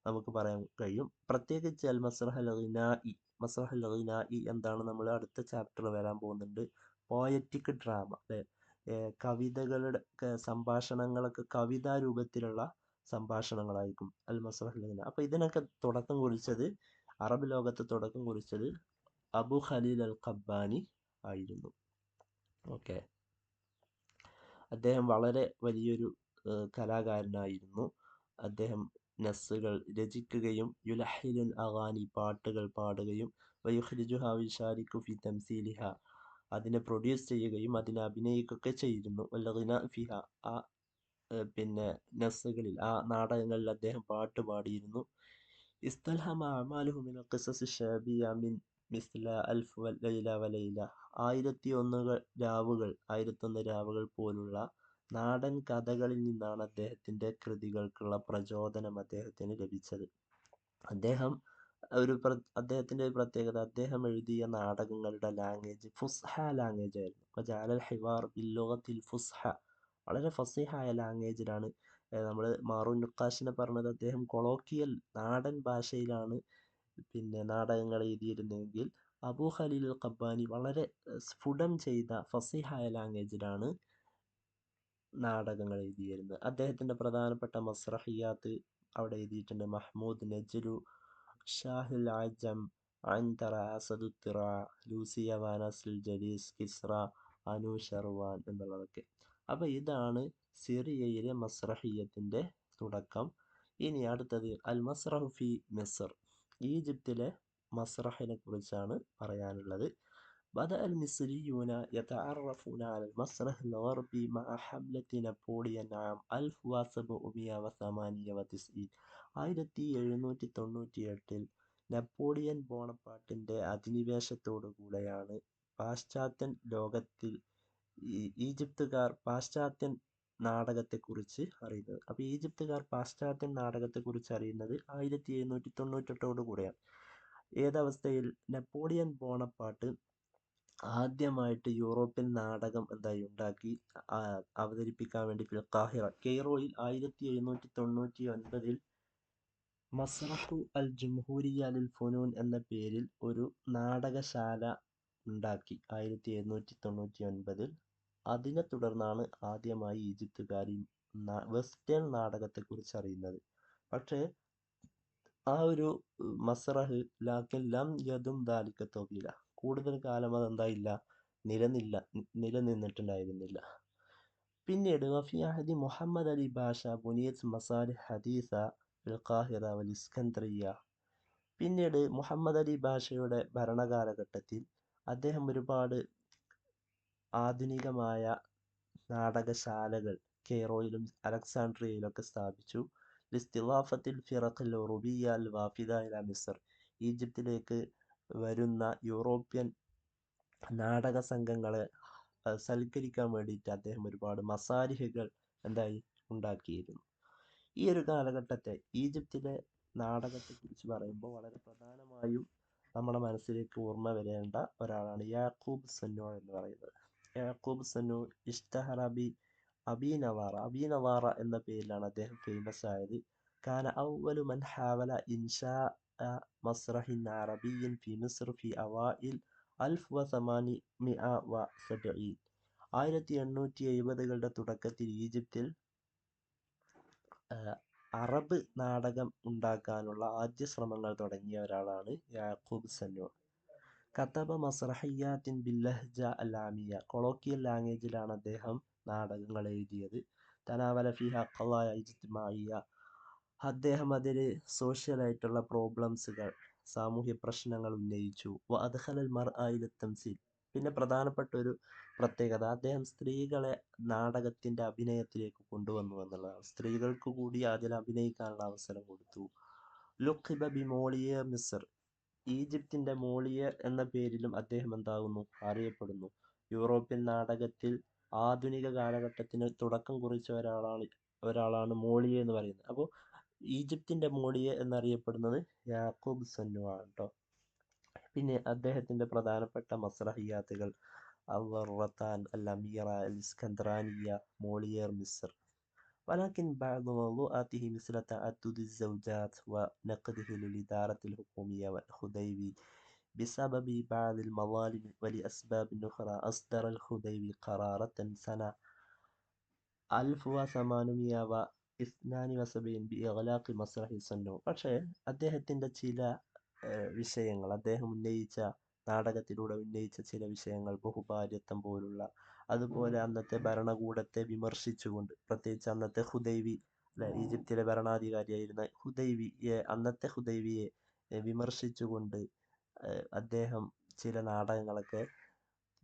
നമുക്ക് പറയാൻ കഴിയും. പ്രത്യേകിച്ച് അൽ മസ്രഹൽ ഗിനാഇ. മസ്രഹൽ ഗിനാഇ എന്താണ് നമ്മൾ അടുത്ത ചാപ്റ്റർ വരാൻ പോകുന്നുണ്ട്. പോയറ്റിക് ഡ്രാമ, കവിതകളുടെ സംഭാഷണങ്ങളൊക്കെ കവിതാ രൂപത്തിലുള്ള സംഭാഷണങ്ങളായിരിക്കും അൽ മസ്രഹൽ ഗിനാ. അപ്പോൾ ഇതിനൊക്കെ തുടക്കം കുറിച്ചത് അറബ് ലോകത്ത് തുടക്കം കുറിച്ചത് അബു ഖലീൽ അൽ ഖബ്ബാനി ആയിരുന്നു. ഓക്കെ, അദ്ദേഹം വളരെ വലിയൊരു കലാകാരനായിരുന്നു. അദ്ദേഹം നസ്സുകൾ രചിക്കുകയും യുലഹിലുൽ അഗാനി പാട്ടുകൾ പാടുകയും വയുഖ്രിജുഹ വിശാരിക്കു ഫി തംസീലിഹ അതിനെ പ്രൊഡ്യൂസ് ചെയ്യുകയും അതിനെ അഭിനയിക്കുകയൊക്കെ ചെയ്തിരുന്നു. വല്ലഗിന ഫിഹ പിന്നെ നസ്സുകളിൽ ആ നാടകങ്ങളിൽ അദ്ദേഹം പാട്ട് പാടിയിരുന്നു. ഇസ്തൽഹമ അമാലുഹു മിൻ ഖിസസ് ശഅബിയ മിൻ മിസ്ല അൽഫ് ലൈല വലൈല 1001 രാവുകൾ പോലുള്ള നാടൻ കഥകളിൽ നിന്നാണ് അദ്ദേഹത്തിൻ്റെ കൃതികൾക്കുള്ള പ്രചോദനം അദ്ദേഹത്തിന് ലഭിച്ചത്. അദ്ദേഹത്തിൻ്റെ ഒരു പ്രത്യേകത, അദ്ദേഹം എഴുതിയ നാടകങ്ങളുടെ ലാംഗ്വേജ് ഫുസ്ഹ ലാംഗ്വേജ് ആയിരുന്നു. വജഅലൽ ഹിവാർ ബില്ലുഗത്തിൽ ഫുസ്ഹ, വളരെ ഫസീഹായ ലാംഗ്വേജിലാണ്. നമ്മൾ മാറൂൻ നഖാഷിനെ പറഞ്ഞത് അദ്ദേഹം കൊളോക്കിയൽ നാടൻ ഭാഷയിലാണ് നാടകങ്ങൾ എഴുതിയിരുന്നെങ്കിൽ അബു ഖലീൽ അൽ ഖബ്ബാനി വളരെ സ്ഫുടം ചെയ്ത ഫസീഹായ ലാംഗ്വേജിലാണ് നാടകങ്ങൾ എഴുതിയിരുന്നത്. അദ്ദേഹത്തിൻ്റെ പ്രധാനപ്പെട്ട മസ്രഹിയാത്ത് അവിടെ എഴുതിയിട്ടുണ്ട്. മഹ്മൂദ് നജ്ലു, ഷാഹിൽ അജം, അൻതറ, അസദുത്തിറ, ലൂസിയ വാനസിൽ ജലീസ്, കിസ്ര, അനു ഷർവാൻ എന്നുള്ളതൊക്കെ. അപ്പോൾ ഇതാണ് സിറിയയിലെ മസ്രഹിയത്തിൻ്റെ തുടക്കം. ഇനി അടുത്തത് അൽ മസ്റഹു ഫി മിസ്ർ, ഈജിപ്തിലെ മസ്റഹിനെ കുറിച്ചാണ് പറയാനുള്ളത്. بدأ المصريون يتعرفون على المسرح الغربي مع حملة نابليون عام 1798. 1798 നെപ്പോളിയൻ ബോണപ്പാർട്ടിൻ്റെ അധിനിവേശത്തോടുകൂടെയാണ് പാശ്ചാത്യൻ ലോകത്തിൽ ഈജിപ്തുകാർ പാശ്ചാത്യൻ നാടകത്തെക്കുറിച്ച് അറിയുന്നത്. അപ്പോൾ ഈജിപ്തുകാർ പാശ്ചാത്യൻ നാടകത്തെക്കുറിച്ച് അറിയുന്നത് 1798 കൂടെയാണ്. ഏതവസ്ഥയിൽ നെപ്പോളിയൻ ബോണപ്പാർട്ട് ആദ്യമായിട്ട് യൂറോപ്യൻ നാടകം ഉണ്ടാക്കി അവതരിപ്പിക്കാൻ വേണ്ടി കെയ്റോയിൽ 1799 മസ്റഹു അൽ ജംഹൂരിയ ലിൽ ഫുനൂൻ എന്ന പേരിൽ ഒരു നാടകശാല ഉണ്ടാക്കി 1799. അതിനെ തുടർന്നാണ് ആദ്യമായി ഈജിപ്തുകാർ വെസ്റ്റേൺ നാടകത്തെക്കുറിച്ച് അറിയുന്നത്. പക്ഷേ ആ ഒരു മസ്റഹ് ലാക്കിൻ ലം യദും ദാലിക തൗീല, കൂടുതൽ കാലം അതെന്തായില്ല, നിലനിന്നിട്ടുണ്ടായിരുന്നില്ല. പിന്നീട് വഫി അഹദി മുഹമ്മദ് അലി ബാഷ ബുനിയത് മസാലിഹ് ഹദീസ ഫിൽ ഖാഹിറ വൽ ഇസ്കന്ദ്രിയ. പിന്നീട് മുഹമ്മദ് അലി ബാഷയുടെ ഭരണകാലഘട്ടത്തിൽ അദ്ദേഹം ഒരുപാട് ആധുനികമായ നാടകശാലകൾ കെയ്റോയിലും അലക്സാണ്ട്രിയയിലൊക്കെ സ്ഥാപിച്ചു. ലിസ്തിളാഫത്തിൽ ഫിറഖിൽ ഉറുബിയ അൽ വാഫിദ ഇല മിസ്ർ, ഈജിപ്തിലേക്ക് വരുന്ന യൂറോപ്യൻ നാടക സംഘങ്ങളെ സൽക്കരിക്കാൻ വേണ്ടിയിട്ട് അദ്ദേഹം ഒരുപാട് മസാരിഹകൾ ഉണ്ടാക്കിയിരുന്നു. ഈ ഒരു കാലഘട്ടത്തെ ഈജിപ്തിലെ നാടകത്തെക്കുറിച്ച് പറയുമ്പോൾ വളരെ പ്രധാനമായും നമ്മുടെ മനസ്സിലേക്ക് ഓർമ്മ വരേണ്ട ഒരാളാണ് യാക്കൂബ് സന്നൂ എന്ന് പറയുന്നത്. യാക്കൂബ് സന്നൂ ഇഷ്തഹറബി അബി നവാറ എന്ന പേരിലാണ് അദ്ദേഹം ഫേമസ് ആയത്. കാന അവ്വലു മൻ ഹാവല ഇൻഷാ മസ്റഹിൻ അറബിയ്യൻ ഫി മിസ്ർ ഫി അവൈൽ 1870. 1870-കളുടെ തുടക്കത്തിൽ ഈജിപ്തിൽ അറബ് നാടകം ഉണ്ടാക്കാനുള്ള ആദ്യ ശ്രമങ്ങൾ തുടങ്ങിയ ഒരാളാണ് യാക്കൂബ് സന്നൂ. കതബ മസ്റഹിയാത്തിൻ ബില്ലഹ്ജ അൽ-ആമിയ, കൊളോക്കിയൽ ലാംഗ്വേജിലാണ് അദ്ദേഹം നാടകങ്ങൾ എഴുതിയത്. തനാവല ഫിഹ ഖളായ ഇജ്തിമാഇയ, അദ്ദേഹം അതിൽ സോഷ്യലായിട്ടുള്ള പ്രോബ്ലംസുകൾ, സാമൂഹ്യ പ്രശ്നങ്ങൾ ഉന്നയിച്ചു. വ അദ്ഖലൽ മർഅ ഇല തംസീൽ, പിന്നെ പ്രധാനപ്പെട്ട ഒരു പ്രത്യേകത അദ്ദേഹം സ്ത്രീകളെ നാടകത്തിൻ്റെ അഭിനയത്തിലേക്ക് കൊണ്ടുവന്നു എന്നുള്ളതാണ്. സ്ത്രീകൾക്ക് കൂടി അതിൽ അഭിനയിക്കാനുള്ള അവസരം കൊടുത്തു. ലുഖിബ ബി മോളിയർ മിസ്ർ, ഈജിപ്തിൻ്റെ മോളിയർ എന്ന പേരിലും അദ്ദേഹം അറിയപ്പെടുന്നു. യൂറോപ്യൻ നാടകത്തിൽ ആധുനിക കാലഘട്ടത്തിന് തുടക്കം കുറിച്ച ഒരാളാണ് മോളിയെ എന്ന് പറയുന്നത്. അപ്പോൾ ഈജിപ്തിൻ്റെ മോളിയെ എന്നറിയപ്പെടുന്നത് യാക്കൂബ് സന്നൂ ആണ് കേട്ടോ. പിന്നെ അദ്ദേഹത്തിൻ്റെ പ്രധാനപ്പെട്ട മസ്റഹിയാത്തുകൾ അൽ-റത്താൻ, അൽ-അമീറ, അൽ-ഇസ്കന്ദ്രാനിയ, മോളിയർ മിസ്ർ. ولكن بعض موضوعاته مثل تعدد الزوجات ونقده للإدارة الحكومية والخديوي بسبب بعض المظالم ولأسباب أخرى أصدر الخديوي قرارة سنة 1872 بإغلاق مسرح സന്നൂ. പക്ഷേ അദ്ദേഹത്തിൻ്റെ ചില വിഷയങ്ങൾ, അദ്ദേഹം നാടകത്തിലൂടെ ഉന്നയിച്ച ചില വിഷയങ്ങൾ, ബഹുഭാര്യത്വം പോലുള്ള, അതുപോലെ അന്നത്തെ ഭരണകൂടത്തെ വിമർശിച്ചുകൊണ്ട്, പ്രത്യേകിച്ച് അന്നത്തെ ഹുദൈവി, ഈജിപ്തിലെ ഭരണാധികാരിയായിരുന്ന അന്നത്തെ ഹുദൈവിയെ വിമർശിച്ചുകൊണ്ട് അദ്ദേഹം ചില നാടകങ്ങളൊക്കെ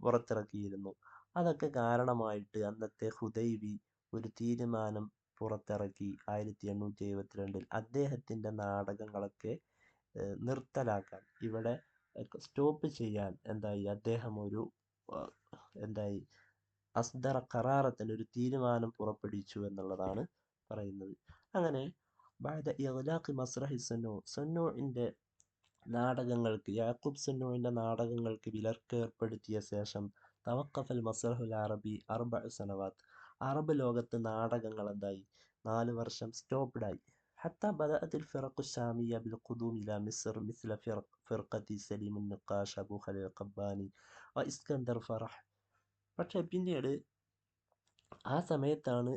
പുറത്തിറക്കിയിരുന്നു. അതൊക്കെ കാരണമായിട്ട് അന്നത്തെ ഹുദൈവി ഒരു തീരുമാനം പുറത്തിറക്കി 1872 അദ്ദേഹത്തിൻ്റെ നാടകങ്ങളൊക്കെ നിർത്തലാക്കാൻ, ഇവിടെ സ്റ്റോപ്പ് ചെയ്യാൻ അദ്ദേഹം ഒരു അസ്ദറ ഖറാറത്തൻ, ഒരു തീരുമാനം പുറപ്പെടുവിച്ചു എന്നുള്ളതാണ് പറയുന്നത്. അങ്ങനെ ബഅദ ഇഗ്ലാഖി മസ്റഹി സന്നൂഇൻ്റെ നാടകങ്ങൾക്ക്, യാക്കൂബ് സന്നൂഇൻ്റെ നാടകങ്ങൾക്ക് വിലക്കേർപ്പെടുത്തിയ ശേഷം തവഖഫൽ മസ്റഹുൽ അറബി 4 സനവാത്ത്, അറബ് ലോകത്ത് നാടകങ്ങൾ 4 വർഷം സ്റ്റോപ്പ്ഡായി. حتى بدأت الفرق الشامية بالقدوم إلى مصر مثل فرقة سليم النقاش, أبو خليل القباني وإسكندر فرح. പക്ഷേ പിന്നീട് ആ സമയത്താണ്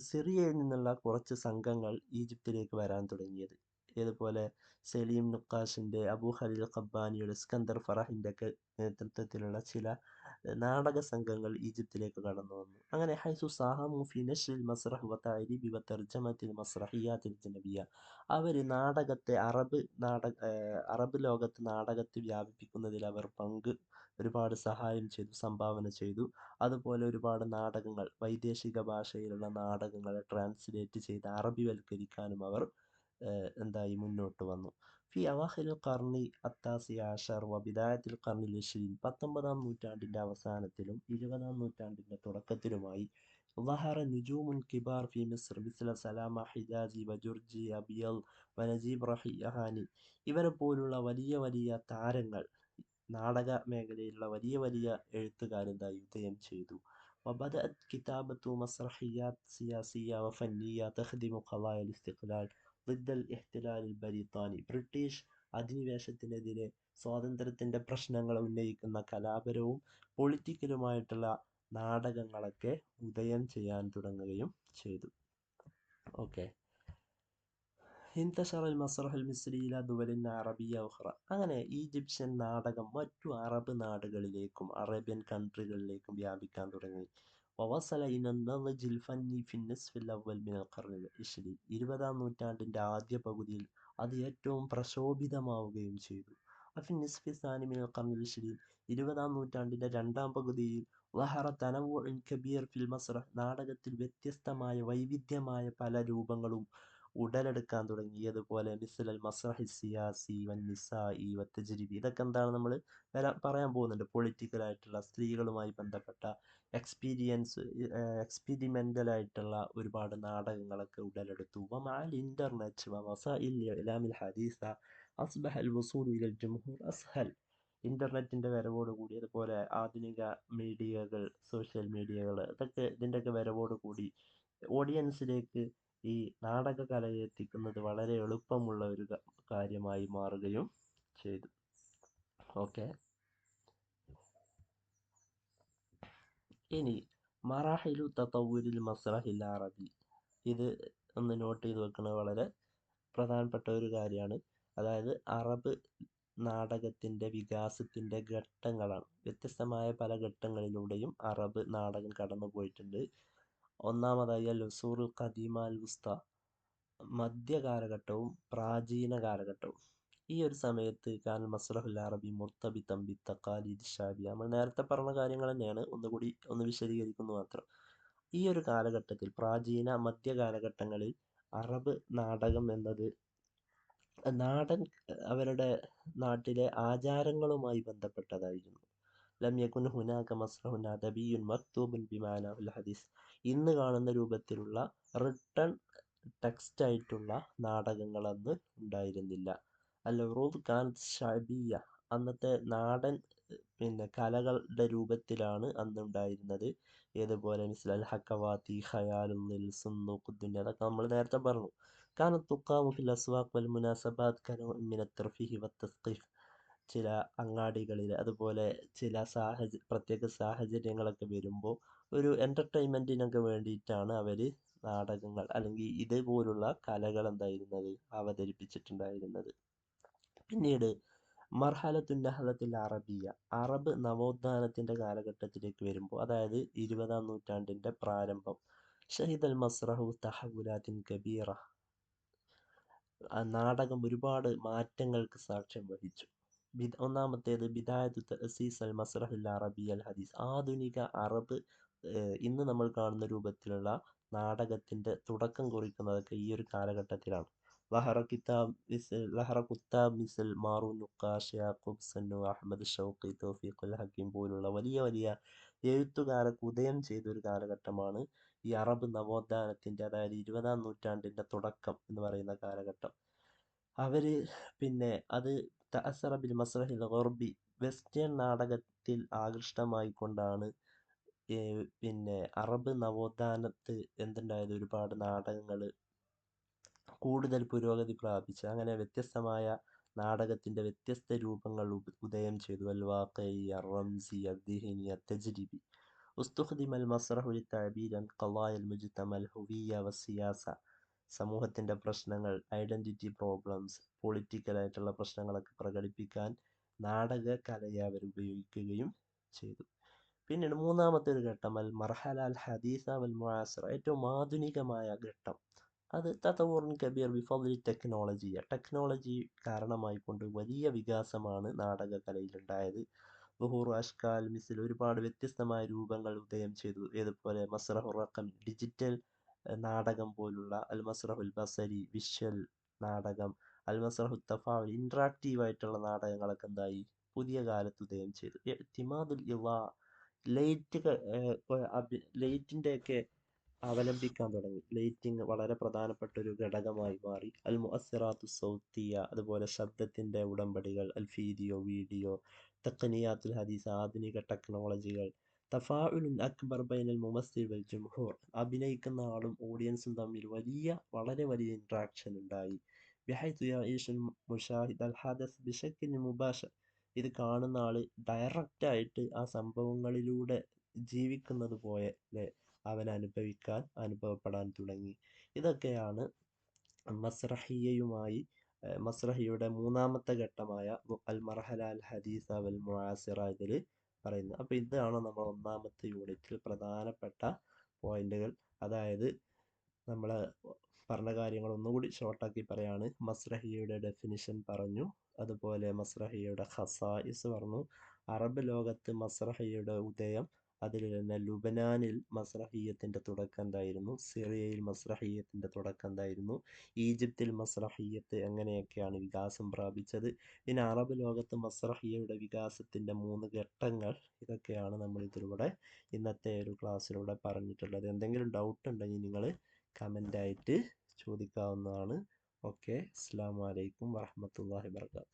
സിറിയയിൽ നിന്നുള്ള കുറച്ച് സംഘങ്ങൾ ഈജിപ്തിലേക്ക് വരാൻ തുടങ്ങിയത്. ഇതുപോലെ സലീം നുക്കാഷിൻ്റെ, അബൂ ഖലീൽ ഖബ്ബാനിയുടെ, ഇസ്കന്ദർ ഫറഹിൻ്റെ ഒക്കെ നേതൃത്വത്തിലുള്ള ചില നാടക സംഘങ്ങൾ ഈജിപ്തിലേക്ക് കടന്നു വന്നു. അങ്ങനെ ഹൈസു സാഹമു ഫി നശ്രിൽ മസ്റഹ് വതഅരീബി വതർജമത്തിൽ മസ്റഹിയാത്തിൽ ജനബിയ, അവർ നാടകത്തെ അറബ് ലോകത്ത് നാടകത്തെ വ്യാപിപ്പിക്കുന്നതിൽ അവർ ഒരുപാട് സഹായം ചെയ്തു, സംഭാവന ചെയ്തു. അതുപോലെ ഒരുപാട് നാടകങ്ങൾ, വൈദേശിക ഭാഷയിലുള്ള നാടകങ്ങളെ ട്രാൻസ്ലേറ്റ് ചെയ്ത് അറബിവൽക്കരിക്കാനും അവർ മുന്നോട്ട് വന്നു. ഫി അവാഖിൽ ഖർണി അത്താസി ആഷർ വ ബിദായത്തിൽ ഖർണിൽ 19-ാം നൂറ്റാണ്ടിൻ്റെ അവസാനത്തിലും 20-ാം നൂറ്റാണ്ടിൻ്റെ തുടക്കത്തിലുമായി ظهر نجوم كبار في مصر مثل سلامة حجازي وجورجي أبيض ونجيب ريحاني. ഇവരെ പോലുള്ള വലിയ വലിയ താരങ്ങൾ, നാടക മേഖലയിലുള്ള വലിയ വലിയ എഴുത്തുകാർ ഉദയം ചെയ്തു. وبدأت كتابة مسرحيات سياسية وفنية تخدم قضايا الاستقلال ضد الاحتلال البريطاني. ബ്രിട്ടീഷ് അധിനിവേശത്തിനെതിരെ സ്വാതന്ത്ര്യത്തിൻ്റെ പ്രശ്നങ്ങൾ ഉന്നയിക്കുന്ന കലാപരവും പൊളിറ്റിക്കലുമായിട്ടുള്ള നാടകങ്ങളൊക്കെ ഉദയം ചെയ്യാൻ തുടങ്ങുകയും ചെയ്തു. ഓക്കെ, ഇൻതശറൽ മസ്റഹുൽ മിസ്രി ഇലാ ദുവലിൻ അറബിയ ഉഖ്റ. അങ്ങനെ ഈജിപ്ഷ്യൻ നാടകം മറ്റു അറബ് നാടുകളിലേക്കും അറേബ്യൻ കൺട്രികളിലേക്കും വ്യാപിക്കാൻ തുടങ്ങി. വവസല ഇല നദ്ജിൽ ഫന്നി ഫി നിസ്ഫിൽ അവ്വൽ മിനൽ ഖർനിൽ 20-ാം നൂറ്റാണ്ടിൻ്റെ ആദ്യ പകുതിയിൽ അത് ഏറ്റവും പ്രശോഭിതമാവുകയും ചെയ്തു. അഫി നിസ്ഫി സാനി മിനൽ ഖർനിൽ 20-ാം നൂറ്റാണ്ടിൻ്റെ 2-ാം പകുതിയിൽ വഹറ തനവ്വുഉൻ കബീർ ഫിൽ മസ്റഹ്, നാടകത്തിൽ വ്യത്യസ്തമായ വൈവിധ്യമായ പല രൂപങ്ങളും ഉടലെടുക്കാൻ തുടങ്ങി. അതുപോലെ മിസ്ലൽ മസ്രഹി സിയാസി വൻ നിസായി വത്തജ്രിബി, ഇതൊക്കെ എന്താണ് നമ്മൾ പറയാൻ പോകുന്നുണ്ട്. പൊളിറ്റിക്കലായിട്ടുള്ള, സ്ത്രീകളുമായി ബന്ധപ്പെട്ട എക്സ്പീരിമെൻ്റൽ ആയിട്ടുള്ള ഒരുപാട് നാടകങ്ങളൊക്കെ ഉടലെടുത്തു. വമഅൽ ഇൻ്റർനെറ്റ് വവസائل الإعلام الحديثة أصبح الوصول إلى الجمهور أسهل. ഇൻ്റർനെറ്റിൻ്റെ വരവോടുകൂടി, അതുപോലെ ആധുനിക മീഡിയകൾ, സോഷ്യൽ മീഡിയകൾ, ഇതൊക്കെ ഇതിൻ്റെയൊക്കെ വരവോടുകൂടി ഓഡിയൻസിലേക്ക് ഈ നാടകകലയെ എത്തിക്കുന്നത് വളരെ എളുപ്പമുള്ള ഒരു കാര്യമായി മാറുകയും ചെയ്തു. ഓക്കെ, ഇനി മറാഹിലു തതവുരിൽ മസ്റഹിൽ അറബി, ഇത് ഒന്ന് നോട്ട് ചെയ്ത് വെക്കുന്നത് വളരെ പ്രധാനപ്പെട്ട ഒരു കാര്യമാണ്. അതായത് അറബ് നാടകത്തിൻ്റെ വികാസത്തിൻ്റെ ഘട്ടങ്ങളാണ്. വ്യത്യസ്തമായ പല ഘട്ടങ്ങളിലൂടെയും അറബ് നാടകം കടന്നു പോയിട്ടുണ്ട്. ഒന്നാമതായി അൽ ഉസൂറുൽ ഖദീമ അൽ വുസ്ത, മധ്യകാലഘട്ടവും പ്രാചീന കാലഘട്ടവും. ഈ ഒരു സമയത്ത് കാൻ മസ്റഹുൽ അറബി മുർത്തബിത്തൻ ബിത്തഖാലിദ് ഷാബിയ, നമ്മൾ നേരത്തെ പറഞ്ഞ കാര്യങ്ങൾ തന്നെയാണ്, ഒന്നുകൂടി ഒന്ന് വിശദീകരിക്കുന്നു മാത്രം. ഈ ഒരു കാലഘട്ടത്തിൽ, പ്രാചീന മധ്യ കാലഘട്ടങ്ങളിൽ അറബ് നാടകം എന്നത് അവരുടെ നാട്ടിലെ ആചാരങ്ങളുമായി ബന്ധപ്പെട്ടതായിരുന്നു. ലം യകുൻ ഹുനാക മസ്റഹുൻ അദബിയ്യുൻ മക്തൂബുൻ ബിമാനഹുൽ ഹദീസ്, ഇന്ന് കാണുന്ന രൂപത്തിലുള്ള റിട്ടൺ ടെക്സ്റ്റ് ആയിട്ടുള്ള നാടകങ്ങൾ അന്ന് ഉണ്ടായിരുന്നില്ല. അൽ ഉറൂദ് കാനത് ഷഅബിയ്യ, അന്നത്തെ നാടൻ കലകളുടെ രൂപത്തിലാണ് അന്നുണ്ടായിരുന്നത്. ഏതുപോലെ മിസ്ലൽ ഹക്കവാത്തി, ഖയാലുൽ സുന്നൂഖുദ്ദുന്യ, അതൊക്കെ നമ്മൾ നേരത്തെ പറഞ്ഞു. കാനത് തുഖാമു ഫിൽ അസ്വാഖ് വൽ മുനാസബാത്ത് കനൗഇൻ മിനത് തർഫീഹി വത്തസ്ഖീഫ്, ചില അങ്ങാടികളിൽ, അതുപോലെ ചില പ്രത്യേക സാഹചര്യങ്ങളൊക്കെ വരുമ്പോൾ ഒരു എൻ്റർടൈൻമെൻറ്റിനൊക്കെ വേണ്ടിയിട്ടാണ് അവർ നാടകങ്ങൾ അല്ലെങ്കിൽ ഇതുപോലുള്ള കലകൾ എന്തായിരുന്നത് അവതരിപ്പിച്ചിട്ടുണ്ടായിരുന്നത്. പിന്നീട് മർഹലത്തുൻ നഹ്ലത്തുൽ അറബിയ, അറബ് നവോത്ഥാനത്തിൻ്റെ കാലഘട്ടത്തിലേക്ക് വരുമ്പോൾ, അതായത് 20-ാം നൂറ്റാണ്ടിൻ്റെ പ്രാരംഭം, ഷഹിദൽ മസ്റഹു തഹവുലാത്തിൻ കബീറ, നാടകം ഒരുപാട് മാറ്റങ്ങൾക്ക് സാക്ഷ്യം വഹിച്ചു. ഒന്നാമത്തേത് ബിദായത്തു തഅസീസ് അൽ മസ്റഹുൽ അറബി അൽ ഹദീസ്, ആധുനിക അറബ് ഇന്ന് നമ്മൾ കാണുന്ന രൂപത്തിലുള്ള നാടകത്തിൻ്റെ തുടക്കം കുറിക്കുന്നതൊക്കെ ഈ ഒരു കാലഘട്ടത്തിലാണ്. ലഹറ കുത്താബ് മിസൽ മാറൂൻ നുക്കാഷ്, യാക്കൂബ് സന്നു, അഹമ്മദ് ഷൗഖി, തൗഫീഖുൽ ഹക്കീം പോലുള്ള വലിയ വലിയ എഴുത്തുകാരൊക്കെ ഉദയം ചെയ്തൊരു കാലഘട്ടമാണ് ഈ അറബ് നവോത്ഥാനത്തിൻ്റെ, അതായത് 20-ാം നൂറ്റാണ്ടിൻ്റെ തുടക്കം എന്ന് പറയുന്ന കാലഘട്ടം. അവർ അത് തഅസറ ബിൽ മസ്റഹിൽ ഗർബി, വെസ്റ്റേൺ നാടകത്തിൽ ആകൃഷ്ടമായിക്കൊണ്ടാണ് അറബ് നവോത്ഥാനത്ത് എന്തുണ്ടായത്, ഒരുപാട് നാടകങ്ങൾ കൂടുതൽ പുരോഗതി പ്രാപിച്ചു. അങ്ങനെ വ്യത്യസ്തമായ നാടകത്തിൻ്റെ വ്യത്യസ്ത രൂപങ്ങൾ ഉദയം ചെയ്തു. അൽ വാഖഇ, അർ റംസി, അദ്ദിഹിനി, അത്തജ്രിബി. ഉസ്തുഖ്ദിമ അൽ മസ്റഹു ലിത്തഅബീർ അൻ ഖളായ അൽ മുജ്തമ അൽ ഹുവിയ്യ വസ്സിയാസ, സമൂഹത്തിൻ്റെ പ്രശ്നങ്ങൾ, ഐഡൻറ്റിറ്റി പ്രോബ്ലംസ്, പൊളിറ്റിക്കലായിട്ടുള്ള പ്രശ്നങ്ങളൊക്കെ പ്രകടിപ്പിക്കാൻ നാടക കലയെ അവർ ഉപയോഗിക്കുകയും ചെയ്തു. പിന്നീട് മൂന്നാമത്തെ ഒരു ഘട്ടം അൽ മർഹല അൽ ഹദീസ വൽ മുആസിറ, ഏറ്റവും ആധുനികമായ ഘട്ടം. അത് തതവുറുൻ കബീർ ബിഫദ്ലി ടെക്നോളജി കാരണമായിക്കൊണ്ട് വലിയ വികാസമാണ് നാടകകലയിലുണ്ടായത്. ളുഹൂറു അഷ്കാൽ മിസിൽ, ഒരുപാട് വ്യത്യസ്തമായ രൂപങ്ങൾ ഉദയം ചെയ്തു. ഏതുപോലെ മസ്റഹുർ റഖം, ഡിജിറ്റൽ നാടകം പോലുള്ള, അൽ മസ്റഹുൽ ബസരി, വിഷ്വൽ നാടകം, അൽ മസ്റഹു തഫാഉൽ, ഇൻട്രാക്റ്റീവ് ആയിട്ടുള്ള നാടകങ്ങളൊക്കെ എന്തായി, പുതിയ കാലത്ത് ഉദയം ചെയ്തു. ഇഅ്തിമാദുൽ ഇളാ, ലൈറ്റിൻ്റെയൊക്കെ അവലംബിക്കാൻ തുടങ്ങി. ലൈറ്റിംഗ് വളരെ പ്രധാനപ്പെട്ട ഒരു ഘടകമായി മാറി. അൽ മുഅസ്സിറാത്തു സൗത്തിയ, അതുപോലെ ശബ്ദത്തിൻ്റെ ഉടമ്പടികൾ, അൽ വീഡിയോ, തഖ്നിയാത്തുൽ ഹദീസ്, ആധുനിക ടെക്നോളജികൾ, തഫാഉലുൻ അക്ബർ ബൈനൽ മുമസ്സിൽ വൽ ജംഹൂർ, അഭിനയിക്കുന്ന ആളും ഓഡിയൻസും തമ്മിൽ വളരെ വലിയ ഇൻട്രാക്ഷൻ ഉണ്ടായി. ബിഹൈതു യഈഷുൽ മുശാഹിദ് അൽ ഹദസ് ബിശക്കിൽ മുബാശർ, ഇത് കാണുന്ന ആൾ ഡയറക്റ്റായിട്ട് ആ സംഭവങ്ങളിലൂടെ ജീവിക്കുന്നത് പോലെ അവൻ അനുഭവപ്പെടാൻ തുടങ്ങി. ഇതൊക്കെയാണ് മസ്റഹിയുടെ മൂന്നാമത്തെ ഘട്ടമായ അൽ മർഹല അൽ ഹദീസ വൽ മുആസിറ ഇതിൽ പറയുന്നത്. അപ്പോൾ ഇതാണ് നമ്മൾ ഒന്നാമത്തെ യൂണിറ്റിൽ പ്രധാനപ്പെട്ട പോയിന്റുകൾ. അതായത് നമ്മൾ പറഞ്ഞ കാര്യങ്ങൾ ഒന്നുകൂടി ഷോർട്ടാക്കി പറയാണ്. മസ്റഹിയുടെ ഡെഫിനിഷൻ പറഞ്ഞു, അതുപോലെ മസ്റഹിയുടെ ഖസായിസ് പറഞ്ഞു, അറബ് ലോകത്ത് മസ്റഹിയുടെ ഉദയം അതിൽ തന്നെ ലുബനാനിൽ മസ്രഹിയ്യത്തിൻ്റെ തുടക്കം എന്തായിരുന്നു, സിറിയയിൽ മസ്രഹിയ്യത്തിൻ്റെ തുടക്കം എന്തായിരുന്നു, ഈജിപ്തിൽ മസ്രഹിയ്യത്ത് എങ്ങനെയൊക്കെയാണ് വികാസം പ്രാപിച്ചത്, പിന്നെ അറബ് ലോകത്ത് മസ്രഹിയ്യയുടെ വികാസത്തിൻ്റെ 3 ഘട്ടങ്ങൾ, ഇതൊക്കെയാണ് നമ്മൾ ഇതിലൂടെ ഇന്നത്തെ ഒരു ക്ലാസ്സിലൂടെ പറഞ്ഞിട്ടുള്ളത്. എന്തെങ്കിലും ഡൗട്ട് ഉണ്ടെങ്കിൽ നിങ്ങൾ കമൻ്റായിട്ട് ചോദിക്കാവുന്നതാണ്. ഓക്കെ, അസ്സലാമു അലൈക്കും വറഹ്മത്തുള്ളാഹി വബറകാതുഹു.